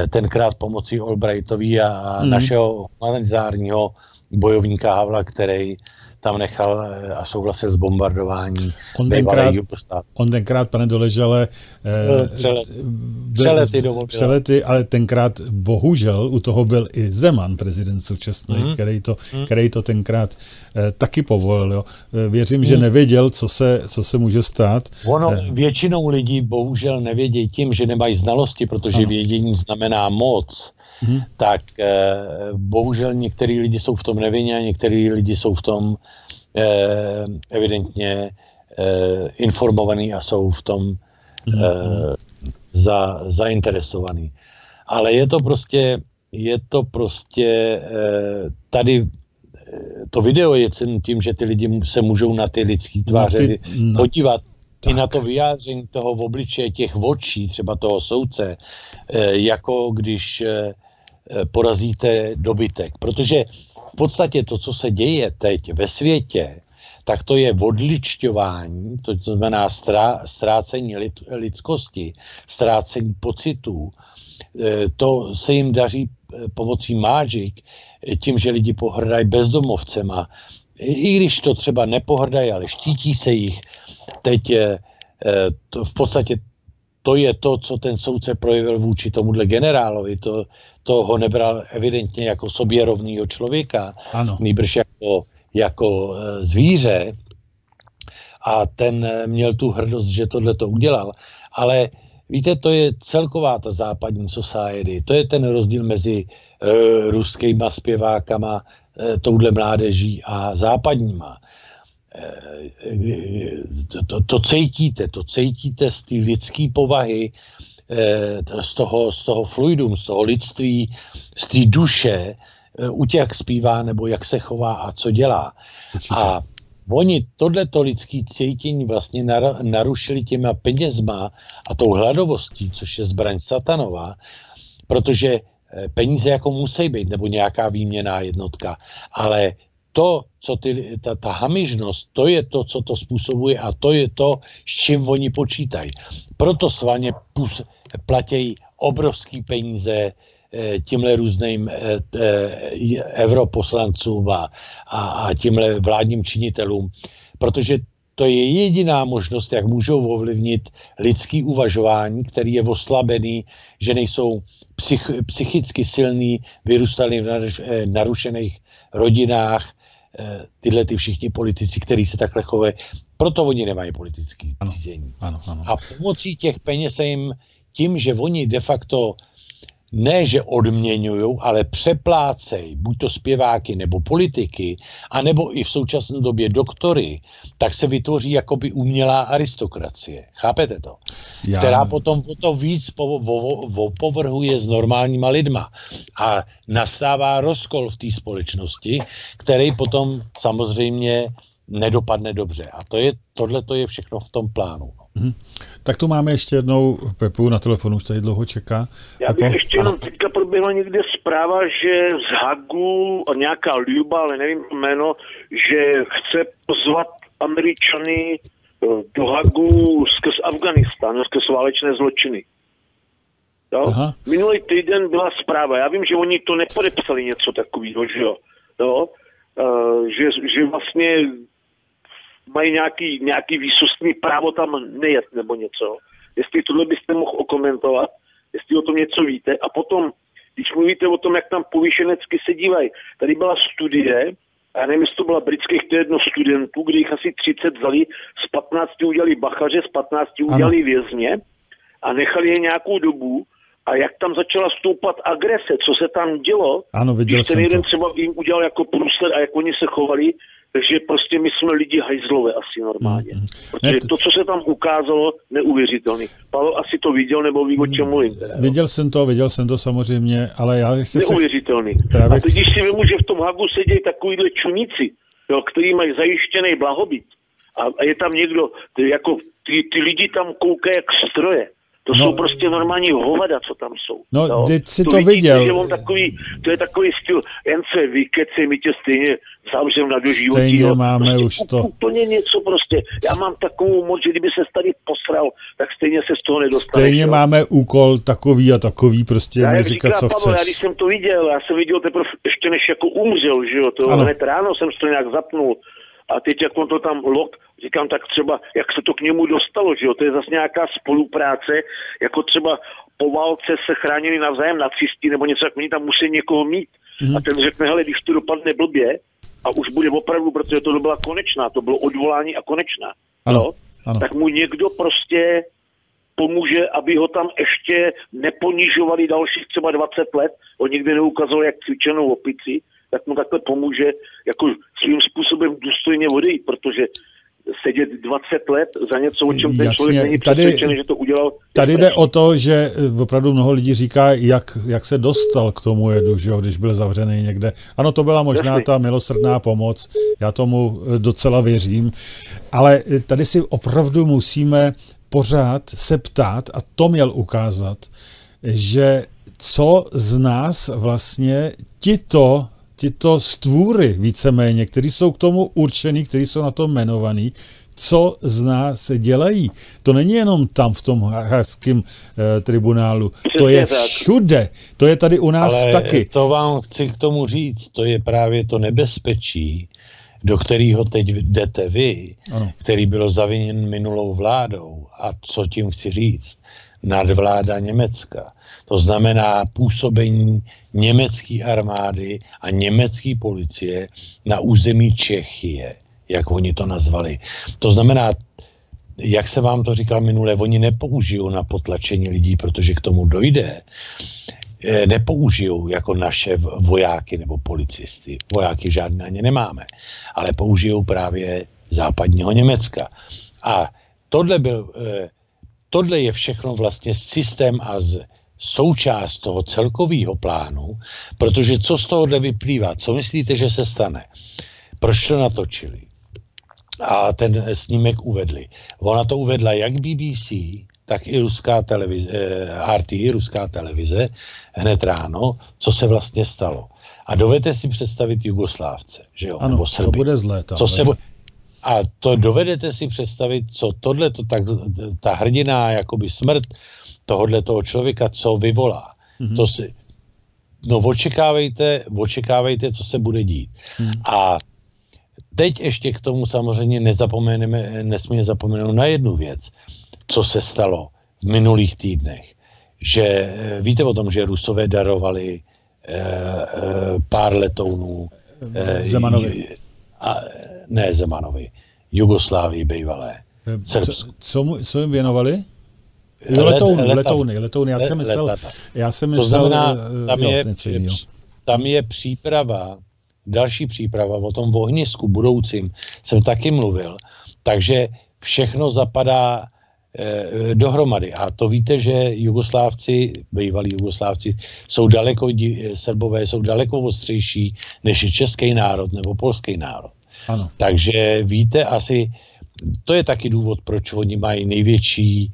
tenkrát pomocí Albrightovi a našeho humanitárního bojovníka Havla, který tam nechal a souhlasil s bombardováním. On tenkrát, pane Doležale, přelety, ale tenkrát bohužel u toho byl i Zeman, prezident současný, který to tenkrát taky povolil. Jo. Věřím, že nevěděl, co se může stát. Ono většinou lidí bohužel nevědí tím, že nemají znalosti, protože vědění znamená moc. Tak bohužel některý lidi jsou v tom nevinně a některý lidi jsou v tom evidentně informovaní a jsou v tom zainteresovaní. Ale je to prostě tady to video je cen tím, že ty lidi se můžou na ty lidský tváře podívat. I na to vyjádření toho v obličeje těch očí, třeba toho soudce, jako když porazíte dobytek. Protože v podstatě to, co se děje teď ve světě, tak to je odličťování, to znamená ztrácení lidskosti, ztrácení pocitů. To se jim daří pomocí magic, tím, že lidi pohrdají bezdomovcema. I když to třeba nepohrdají, ale štítí se jich. Teď v podstatě to je to, co ten soudce projevil vůči tomuhle generálovi. To ho nebral evidentně jako sobě rovnýho člověka, nýbrž jako zvíře. A ten měl tu hrdost, že tohle to udělal. Ale víte, to je celková ta západní society. To je ten rozdíl mezi ruskýma zpěvákama, touhle mládeží a západníma. To cítíte z té lidské povahy, z toho fluidum, z toho lidství, z té duše, u těch, jak zpívá, nebo jak se chová a co dělá. Určitě. A oni tohleto lidské cítění vlastně narušili těma penězma a tou hladovostí, což je zbraň satanova, protože peníze jako musí být, nebo nějaká výměnná jednotka, ale to, co ta hamižnost, to je to, co to způsobuje a to je to, s čím oni počítají. Proto svaně platí obrovský peníze tímhle různým europoslancům a tímhle vládním činitelům, protože to je jediná možnost, jak můžou ovlivnit lidský uvažování, který je oslabený, že nejsou psychicky silní, vyrůstali v narušených rodinách, tyhle ty všichni politici, kteří se takhle chovají. Proto oni nemají politický řízení. A pomocí těch peněz se jim tím, že oni de facto ne, že odměňují, ale přeplácej buď to zpěváky nebo politiky, anebo i v současné době doktory, tak se vytvoří jakoby umělá aristokracie. Chápete to? Která potom o to víc opovrhuje s normálníma lidma. A nastává rozkol v té společnosti, který potom samozřejmě nedopadne dobře. A tohle je všechno v tom plánu. Tak tu máme ještě jednou Pepu na telefonu, už tady dlouho čeká. Já bych ještě jenom teďka proběhla někde zpráva, že z Hagu nějaká Ljuba, ale nevím jméno, že chce pozvat Američany do Hagu skrz Afganistán, skrz válečné zločiny. Minulý týden byla zpráva, já vím, že oni to nepodepsali něco takového, že jo? Že vlastně mají nějaký výsostný právo tam nejet nebo něco. Jestli tohle byste mohl okomentovat, jestli o tom něco víte. A potom, když mluvíte o tom, jak tam povýšenecky se dívají, tady byla studie, a já nevím, jestli to byla britských, to je jedno studentů, kdy jich asi 30 vzali, z 15 udělali bachaře, z 15 udělali vězně a nechali je nějakou dobu. A jak tam začala stoupat agrese, co se tam dělo, když ten jeden třeba jim udělal jako průsled a jak oni se chovali, takže prostě my jsme lidi hajzlové asi normálně. Protože to, co se tam ukázalo, neuvěřitelný. Pavel asi to viděl, nebo ví, o čem mluvím. Viděl jsem to samozřejmě, ale já... Neuvěřitelný. A teď, když si vemu, že v tom Hagu sedějí takovýhle čuníci, který mají zajištěný blahobyt, a je tam někdo, jako ty lidi tam koukají jak stroje. To jsou prostě normální hovada, co tam jsou. No, teď si to viděl. Že on to je takový styl, jen se vykece, my tě stejně zavřem na doživotí. Stejně máme prostě už to. Úplně něco prostě. Já mám takovou moc, že kdyby se tady posral, tak stejně se z toho nedostane. Stejně máme úkol takový a takový, prostě mi říkat, co Pavel, chceš. Já když jsem to viděl, já jsem viděl teprve ještě než jako umřel, že jo, to hned ráno jsem to nějak zapnul. A teď jak on to tam říkám, tak třeba, jak se to k němu dostalo, že jo, to je zase nějaká spolupráce, jako třeba po válce se chránili navzájem nacisti, nebo něco, jak oni tam musí někoho mít. A ten řekne, hele, když to dopadne blbě, a už bude opravdu, protože to byla konečná, to bylo odvolání a konečná, ano. Tak mu někdo prostě pomůže, aby ho tam ještě neponižovali dalších třeba 20 let, on nikdy neukazoval, jak cvičenou opici, tak mu takhle pomůže jako svým způsobem důstojně odejít, protože sedět 20 let za něco, o čem ten člověk není přesvědčený, že to udělal. Tady jde o to, že opravdu mnoho lidí říká, jak se dostal k tomu jedu, že jo, když byl zavřený někde. Ano, to byla možná ta milosrdná pomoc, já tomu docela věřím, ale tady si opravdu musíme pořád se ptát, a to měl ukázat, že co z nás vlastně tito stvůry víceméně, kteří jsou k tomu určený, kteří jsou na to jmenovaný, co z nás dělají. To není jenom tam v tom haagském tribunálu, to je všude, to je tady u nás taky. To vám chci k tomu říct, to je právě to nebezpečí, do kterého teď jdete vy, který bylo zaviněn minulou vládou. A co tím chci říct? Nadvláda Německa. To znamená působení německé armády a německé policie na území Čechie, jak oni to nazvali. To znamená, jak se vám to říkal minule, oni nepoužijou na potlačení lidí, protože k tomu dojde. Nepoužijou jako naše vojáky nebo policisty. Vojáky žádné ani nemáme. Ale použijou právě západního Německa. A tohle je všechno vlastně systém a součást toho celkového plánu, protože co z tohohle vyplývá? Co myslíte, že se stane? Proč to natočili? A ten snímek uvedli. Ona to uvedla jak BBC, tak i ruská televize, RT, ruská televize, hned ráno, co se vlastně stalo. A dovedete si představit Jugoslávce, že jo? Ano, nebo Srby. To bude zlé. A to dovedete si představit, co tohleto, ta hrdiná jakoby smrt toho člověka, co vyvolá. To si, očekávejte, co se bude dít. A teď ještě k tomu samozřejmě nesmíme zapomenout na jednu věc, co se stalo v minulých týdnech. Že víte o tom, že Rusové darovali pár letounů Zemanovi. Zemanovi. Jugoslávii bývalé. Co jim věnovali? Letouny. Já jsem myslel, to znamená, tam je příprava, další příprava o tom ohnisku budoucím, jsem taky mluvil. Takže všechno zapadá dohromady. A to víte, že Jugoslávci, bývalí Jugoslávci, Srbové jsou daleko ostřejší než je český národ nebo polský národ. Ano. Takže víte asi, to je taky důvod, proč oni mají největší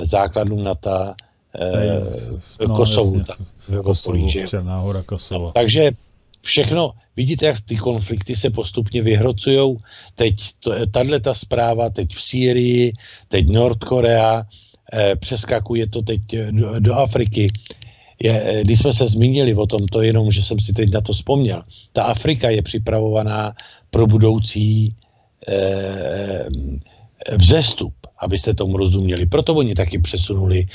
základnu NATO v Kosovu. Černá Hora, Kosovo. Takže všechno, vidíte, jak ty konflikty se postupně vyhrocujou. Teď tato zpráva, teď v Sýrii, teď Nordkorea, přeskakuje to teď do Afriky. Když jsme se zmínili o tom, to jenom, že jsem si teď na to vzpomněl. Ta Afrika je připravovaná pro budoucí vzestup, abyste tomu rozuměli. Proto oni taky přesunuli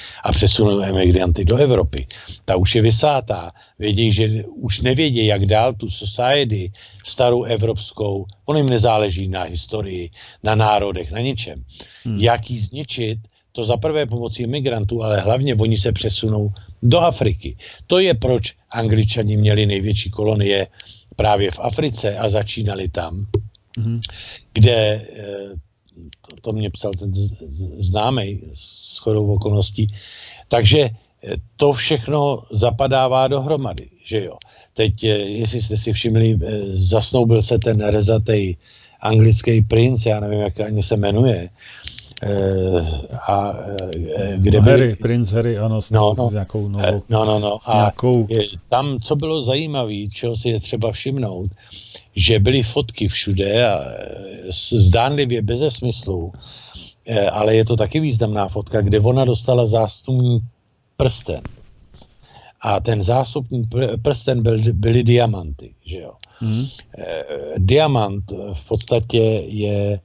emigranty do Evropy. Ta už je vysátá. Vědí, že už nevědí, jak dál tu society starou evropskou, ono jim nezáleží na historii, na národech, na ničem. Jak ji zničit, to za prvé pomocí imigrantů, ale hlavně oni se přesunou do Afriky. To je proč Angličani měli největší kolonie právě v Africe a začínali tam, kde to mě psal ten známej shodou okolností. Takže to všechno zapadává dohromady, že jo. Teď, jestli jste si všimli, zasnoubil se ten rezatej anglický princ, já nevím, jak ani se jmenuje, Prince Harry, ano, s nějakou novou. Tam, co bylo zajímavé, čeho si je třeba všimnout, že byly fotky všude a zdánlivě beze smyslu, ale je to taky významná fotka, kde ona dostala zástupní prsten. A ten zástupní prsten byly diamanty, že jo. Diamant v podstatě je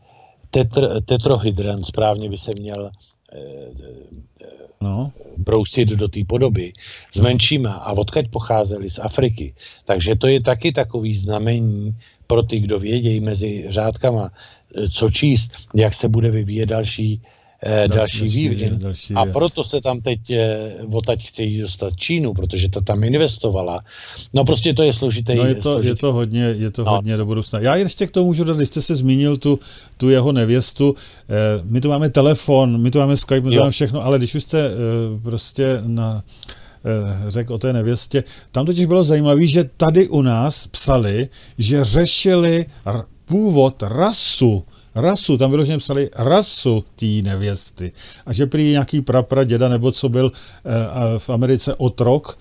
tetrohydran, správně by se měl brousit do té podoby, s menšíma a odkud pocházeli z Afriky. Takže to je taky takový znamení pro ty, kdo vědějí mezi řádkama, co číst, jak se bude vyvíjet další vývoj. A proto se tam teď odtaď chtějí dostat Čínu, protože to tam investovala. No prostě to je složité. No je to hodně do budoucna. Já ještě k tomu můžu dát, když jste se zmínil tu jeho nevěstu, my tu máme telefon, my tu máme Skype, my tu máme všechno, ale když už jste prostě řekl o té nevěstě, tam totiž bylo zajímavé, že tady u nás psali, že řešili původ, rasu, tam vyloženě psali rasu té nevěsty. A že prý nějaký praděda, nebo co byl v Americe otrok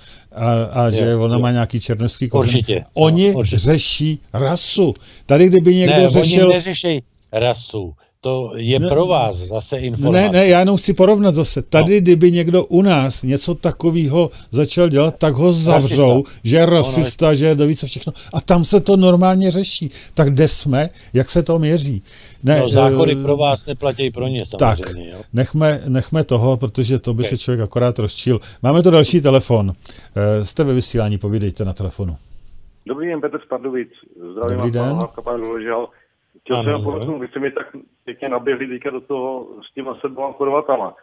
a že ona má nějaký černošský kořen. Oni řeší rasu. Tady, kdyby někdo řešil... Oni neřeší rasu. To je pro vás zase informace. Ne, já jenom chci porovnat zase. Tady, kdyby někdo u nás něco takového začal dělat, tak ho zavřou, že je rasista, že je dovíce všechno. A tam se to normálně řeší. Tak kde jsme, jak se to měří? Ne, zákony pro vás neplatí pro ně samozřejmě. Tak, nechme toho, protože to by se člověk akorát rozčil. Máme tu další telefon. Jste ve vysílání, povídejte na telefonu. Dobrý den, Petr z Pardubic. Zdravím. Dobrý den. Chtěl jsem povědět, vy jste mi tak pěkně naběhli teďka do toho s těma Srbama Chorvatama.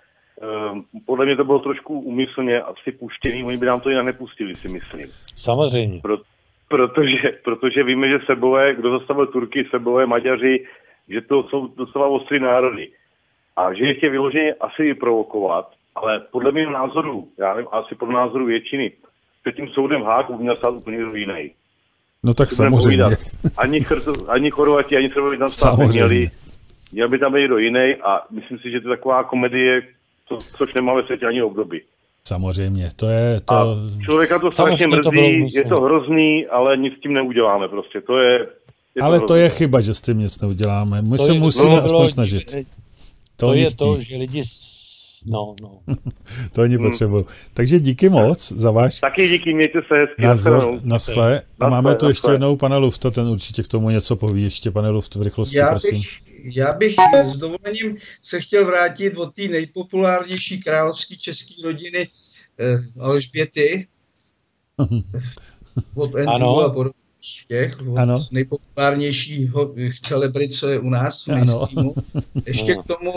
Podle mě to bylo trošku úmyslně asi puštěný, oni by nám to jinak nepustili, si myslím. Samozřejmě. Protože víme, že Srbové, kdo zastavil Turky, Srbové, Maďaři, že to jsou docela ostrý národy. A že je chtějí vyloženě asi vyprovokovat, ale podle mého názoru, já nevím, asi podle názoru většiny, před tím soudem Hák by měl stát úplně jiný. No tak samozřejmě. Ani Chorvati, ani Srbové tam stát neměli. Měl by tam být někdo jiný a myslím si, že to je taková komedie, což nemá ve světě ani období. Samozřejmě, to je to... A člověka to strašně mrzí, je to hrozný, ale nic s tím neuděláme prostě, to je ale to je chyba, že s tím nic neuděláme, my se musíme aspoň snažit. To je to, že lidi... No. To oni potřebují. Takže díky moc za váš... Taky díky, mějte se hezky. Naschle. A máme tu ještě jednou pana Lufta, ten určitě k tomu něco poví. Ještě, pane Luft, v rychlosti, prosím. Já bych s dovolením se chtěl vrátit od té nejpopulárnější královské české rodiny Alžběty. Od Andrew a podobných těch. Od nejpopulárnějšího celebrit, co je u nás v mainstreamu. Ještě k tomu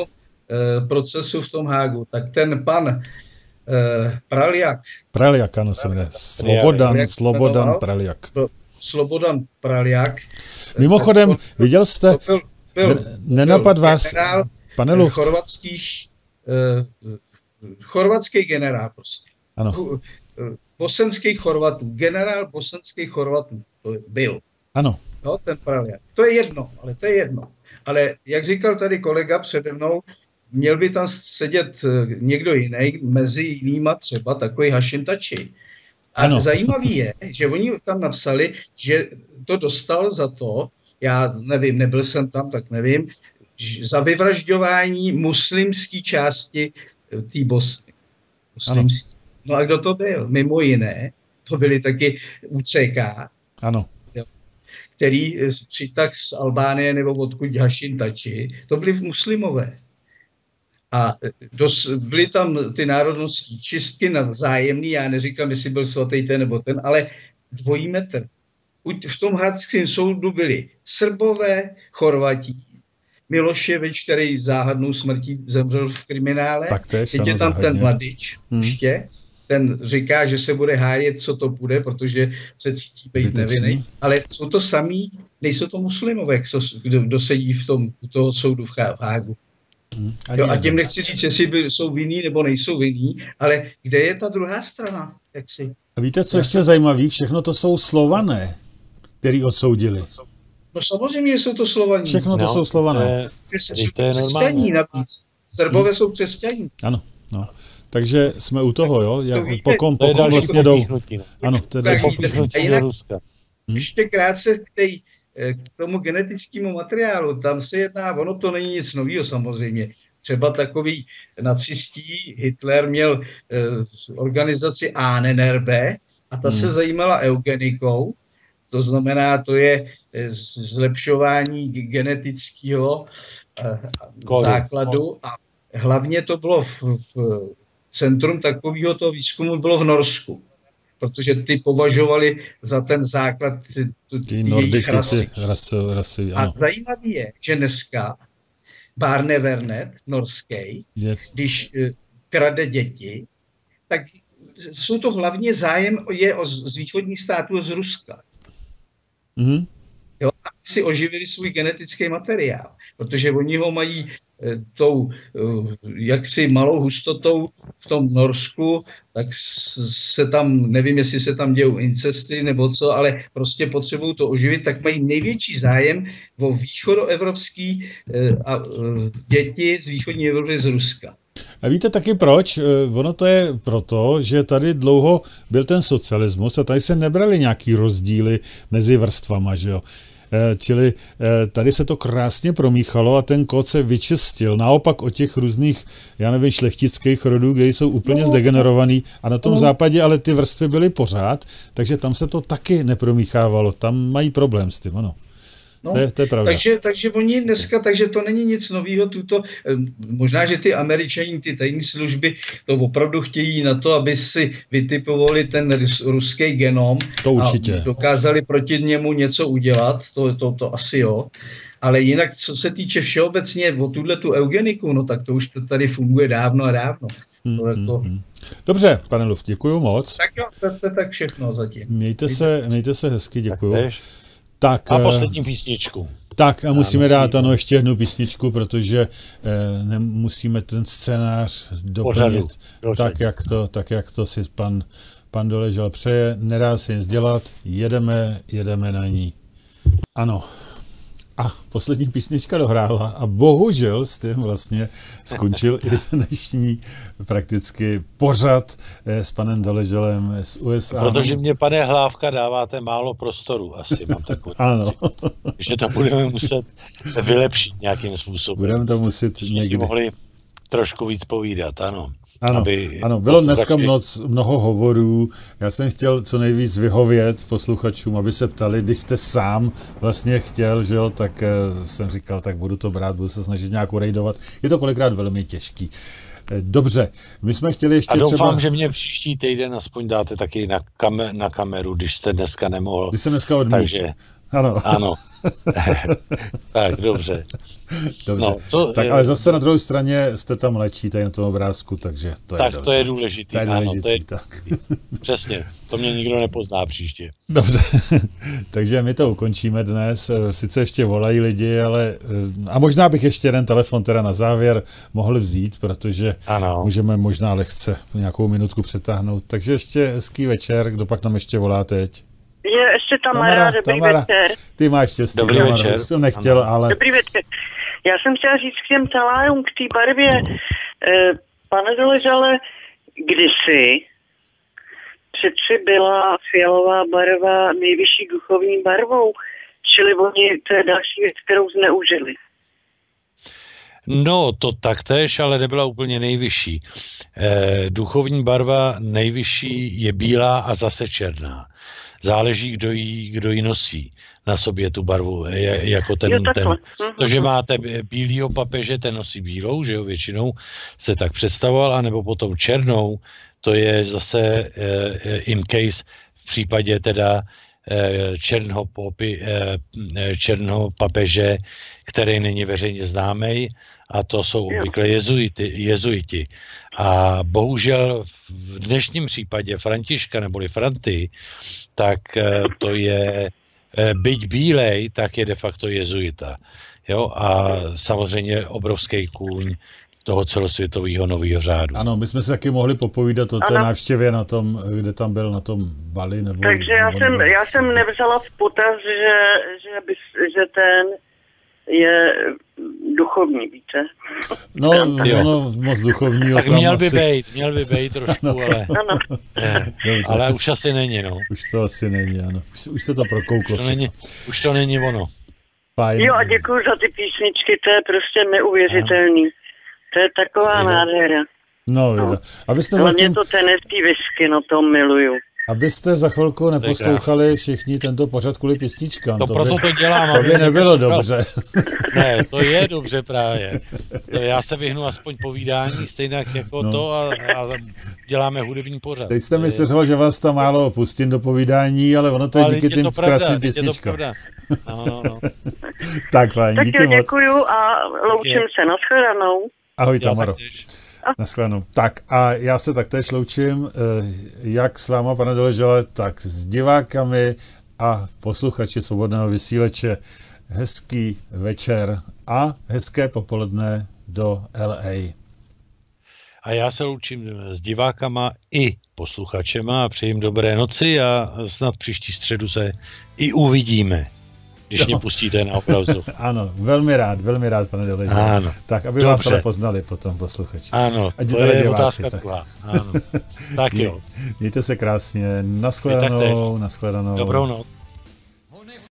procesu v tom Hágu, tak ten pan Praljak. Praljak, ano, se jmenuje. Slobodan Praljak. Slobodan Praljak. Mimochodem, viděl jste, nenapad vás, pane Luft. Chorvatský generál prostě. Ano. Bosenských Chorvatů. Generál bosenských Chorvatů to byl. Ano. No, ten Praljak. To je jedno. Ale jak říkal tady kolega přede mnou, měl by tam sedět někdo jiný, mezi jinýma třeba takový Hašim Tači. A ano. Zajímavý je, že oni tam napsali, že to dostal za to, já nevím, nebyl jsem tam, tak nevím, za vyvražďování muslimské části té Bosny. No a kdo to byl? Mimo jiné, to byli taky UCK, ano. který přitah z Albánie nebo odkud Hašim Tači, to byli muslimové. A byly tam ty národnostní čistky navzájemný, já neříkám, jestli byl svatý ten nebo ten, ale dvojí metr. V tom hádském soudu byli Srbové, Chorvatí, Miloševič, který záhadnou smrtí zemřel v kriminále, teď je tam ten Mladič, ještě, ten říká, že se bude hájet, co to bude, protože se cítí být nevinný, ale jsou to samý, nejsou to muslimové, kdo sedí u toho soudu v Hágu. Jo, a tím nechci říct, jestli jsou vinní nebo nejsou vinní, ale kde je ta druhá strana? A víte, co ještě zajímavé? Všechno to jsou Slované, který odsoudili. No samozřejmě jsou to Slovaní. Všechno to jsou Slované. Křesťaní navíc. Srbové jsou křesťaní. Ano, no. Takže jsme u toho, jo? Pokom vlastně jdou. Ano, to je další popíchnutí do Ruska. Ještě krátce k tomu genetickému materiálu, tam se jedná, ono to není nic nového samozřejmě. Třeba takový nacistí, Hitler měl organizaci ANNRB a ta se zajímala eugenikou, to znamená, to je zlepšování genetického základu a hlavně to bylo v centrum takového toho výzkumu bylo v Norsku. Protože ty považovali za ten základ jejich rasy. A zajímavé je, že dneska Barne Vernet, norský, když krade děti, tak jsou to hlavně zájem z východních států, z Ruska. Mm-hmm. Jo, aby si oživili svůj genetický materiál, protože oni ho mají tou jaksi malou hustotou v tom Norsku, tak se tam, nevím, jestli se tam dějou incesty nebo co, ale prostě potřebují to oživit, tak mají největší zájem o východoevropský děti z východní Evropy z Ruska. A víte taky proč? Ono to je proto, že tady dlouho byl ten socialismus a tady se nebrali nějaký rozdíly mezi vrstvama, že jo? Čili tady se to krásně promíchalo a ten kód se vyčistil. Naopak o těch různých, já nevím, šlechtických rodů, kde jsou úplně zdegenerovaný a na tom západě ale ty vrstvy byly pořád, takže tam se to taky nepromíchávalo. Tam mají problém s tím, ano. No, to je pravda. Takže oni dneska, takže to není nic nového, možná, že ty Američané, ty tajné služby to opravdu chtějí na to, aby si vytipovali ten ruský genom a dokázali proti němu něco udělat, to asi jo. Ale jinak, co se týče všeobecně o tu eugeniku, no tak to už tady funguje dávno a dávno. Dobře, pane Luft, děkuju moc. Tak jo, to je tak všechno zatím. Mějte se hezky, děkuju. Tak, a poslední písničku. Tak a musíme dát ještě jednu písničku, protože musíme ten scénář doplnit tak, jak to si pan Doležal přeje. Nedá se nic dělat, jedeme na ní. Ano. A poslední písnička dohrála a bohužel s tím vlastně skončil i dnešní prakticky pořad s panem Doležalem z USA. Protože mě, pane Hlávka, dáváte málo prostoru, asi mám takový. Ano. Že to budeme muset vylepšit nějakým způsobem. Budeme to muset někdy. Si mohli trošku víc povídat, ano. Ano, bylo dneska mnoho hovorů. Já jsem chtěl co nejvíc vyhovět posluchačům, aby se ptali, když jste sám vlastně chtěl, že jo, tak jsem říkal, tak budu to brát, budu se snažit nějak urejdovat. Je to kolikrát velmi těžký. Dobře, my jsme chtěli ještě třeba... A doufám, že mě příští týden aspoň dáte taky na kameru, když jste dneska nemohl. Když jsem dneska odmít. Takže, ano. Tak, dobře. Dobře. No, tak ale zase na druhé straně jste tam mladší tady na tom obrázku, takže to tak je dobře. To je důležitý. To je důležitý, ano, tak. Přesně, to mě nikdo nepozná příště. Dobře, takže my to ukončíme dnes. Sice ještě volají lidi, ale a možná bych ještě jeden telefon teda na závěr mohl vzít, protože můžeme možná lehce nějakou minutku přetáhnout. Takže ještě hezký večer, kdo pak nám ještě volá teď? Je ještě Tamara, dobrý večer. Ty máš štěstí, dobrý Tamara, večer. Už jsem nechtěl, ale... Dobrý večer. Já jsem chtěla říct k těm talárům, k té barvě. Pane Doležale, kdysi přeci byla fialová barva nejvyšší duchovní barvou, čili oni, to je další věc, kterou zneužili. No, to taktéž, ale nebyla úplně nejvyšší. Duchovní barva nejvyšší je bílá a zase černá. Záleží, kdo ji nosí na sobě tu barvu, jako ten to, že máte bílýho papeže, ten nosí bílou, že jo, většinou se tak představoval, anebo potom černou, to je zase in case v případě teda černého papeže, který není veřejně známý, a to jsou obvykle jezuiti. A bohužel v dnešním případě Františka neboli Franty, tak to je, byť bílej, tak je de facto jezuita. Jo? A samozřejmě obrovský kůň toho celosvětového nového řádu. Ano, my jsme se taky mohli popovídat o té návštěvě na tom, kde tam byl na tom Bali. Nebo, takže já jsem nevzala v potaz, že ten je duchovní, víte? No, moc duchovního tak tam měl by asi... být trošku, ale... ale už asi není, no. Už to asi není, ano. Už se to prokouklo. Už to není ono. Fajn. Jo, a děkuji za ty písničky, to je prostě neuvěřitelný. To je taková nádhera. No. Abyste hlavně to teneský whisky, no to miluju. Abyste za chvilku neposlouchali všichni tento pořad kvůli písničkám. Proto to dělám. To by nebylo dobře. Ne, to je dobře právě. Já se vyhnu aspoň povídání, stejně jako to a děláme hudební pořad. Teď jste mi říkal, že vás tam málo pustím do povídání, ale ono to je díky těm krásným písničkám. No. Tak fajn, tak díky moc. Děkuju a loučím se, nashledanou. Ahoj Tamaro. Naschledanou. Tak a já se taktéž loučím, jak s váma, pane Doležale, tak s divákami a posluchači Svobodného vysílače. Hezký večer a hezké popoledne do LA. A já se loučím s divákama i posluchačema a přejím dobré noci a snad příští středu se i uvidíme, když mě pustíte na obrazovku. Ano, velmi rád, pane Doležale. Ano. Tak, aby vás ale poznali potom posluchači. Ano, to je otázka taková. Ano. Tak jo. Mějte se krásně. Naschledanou. Dobrou noc.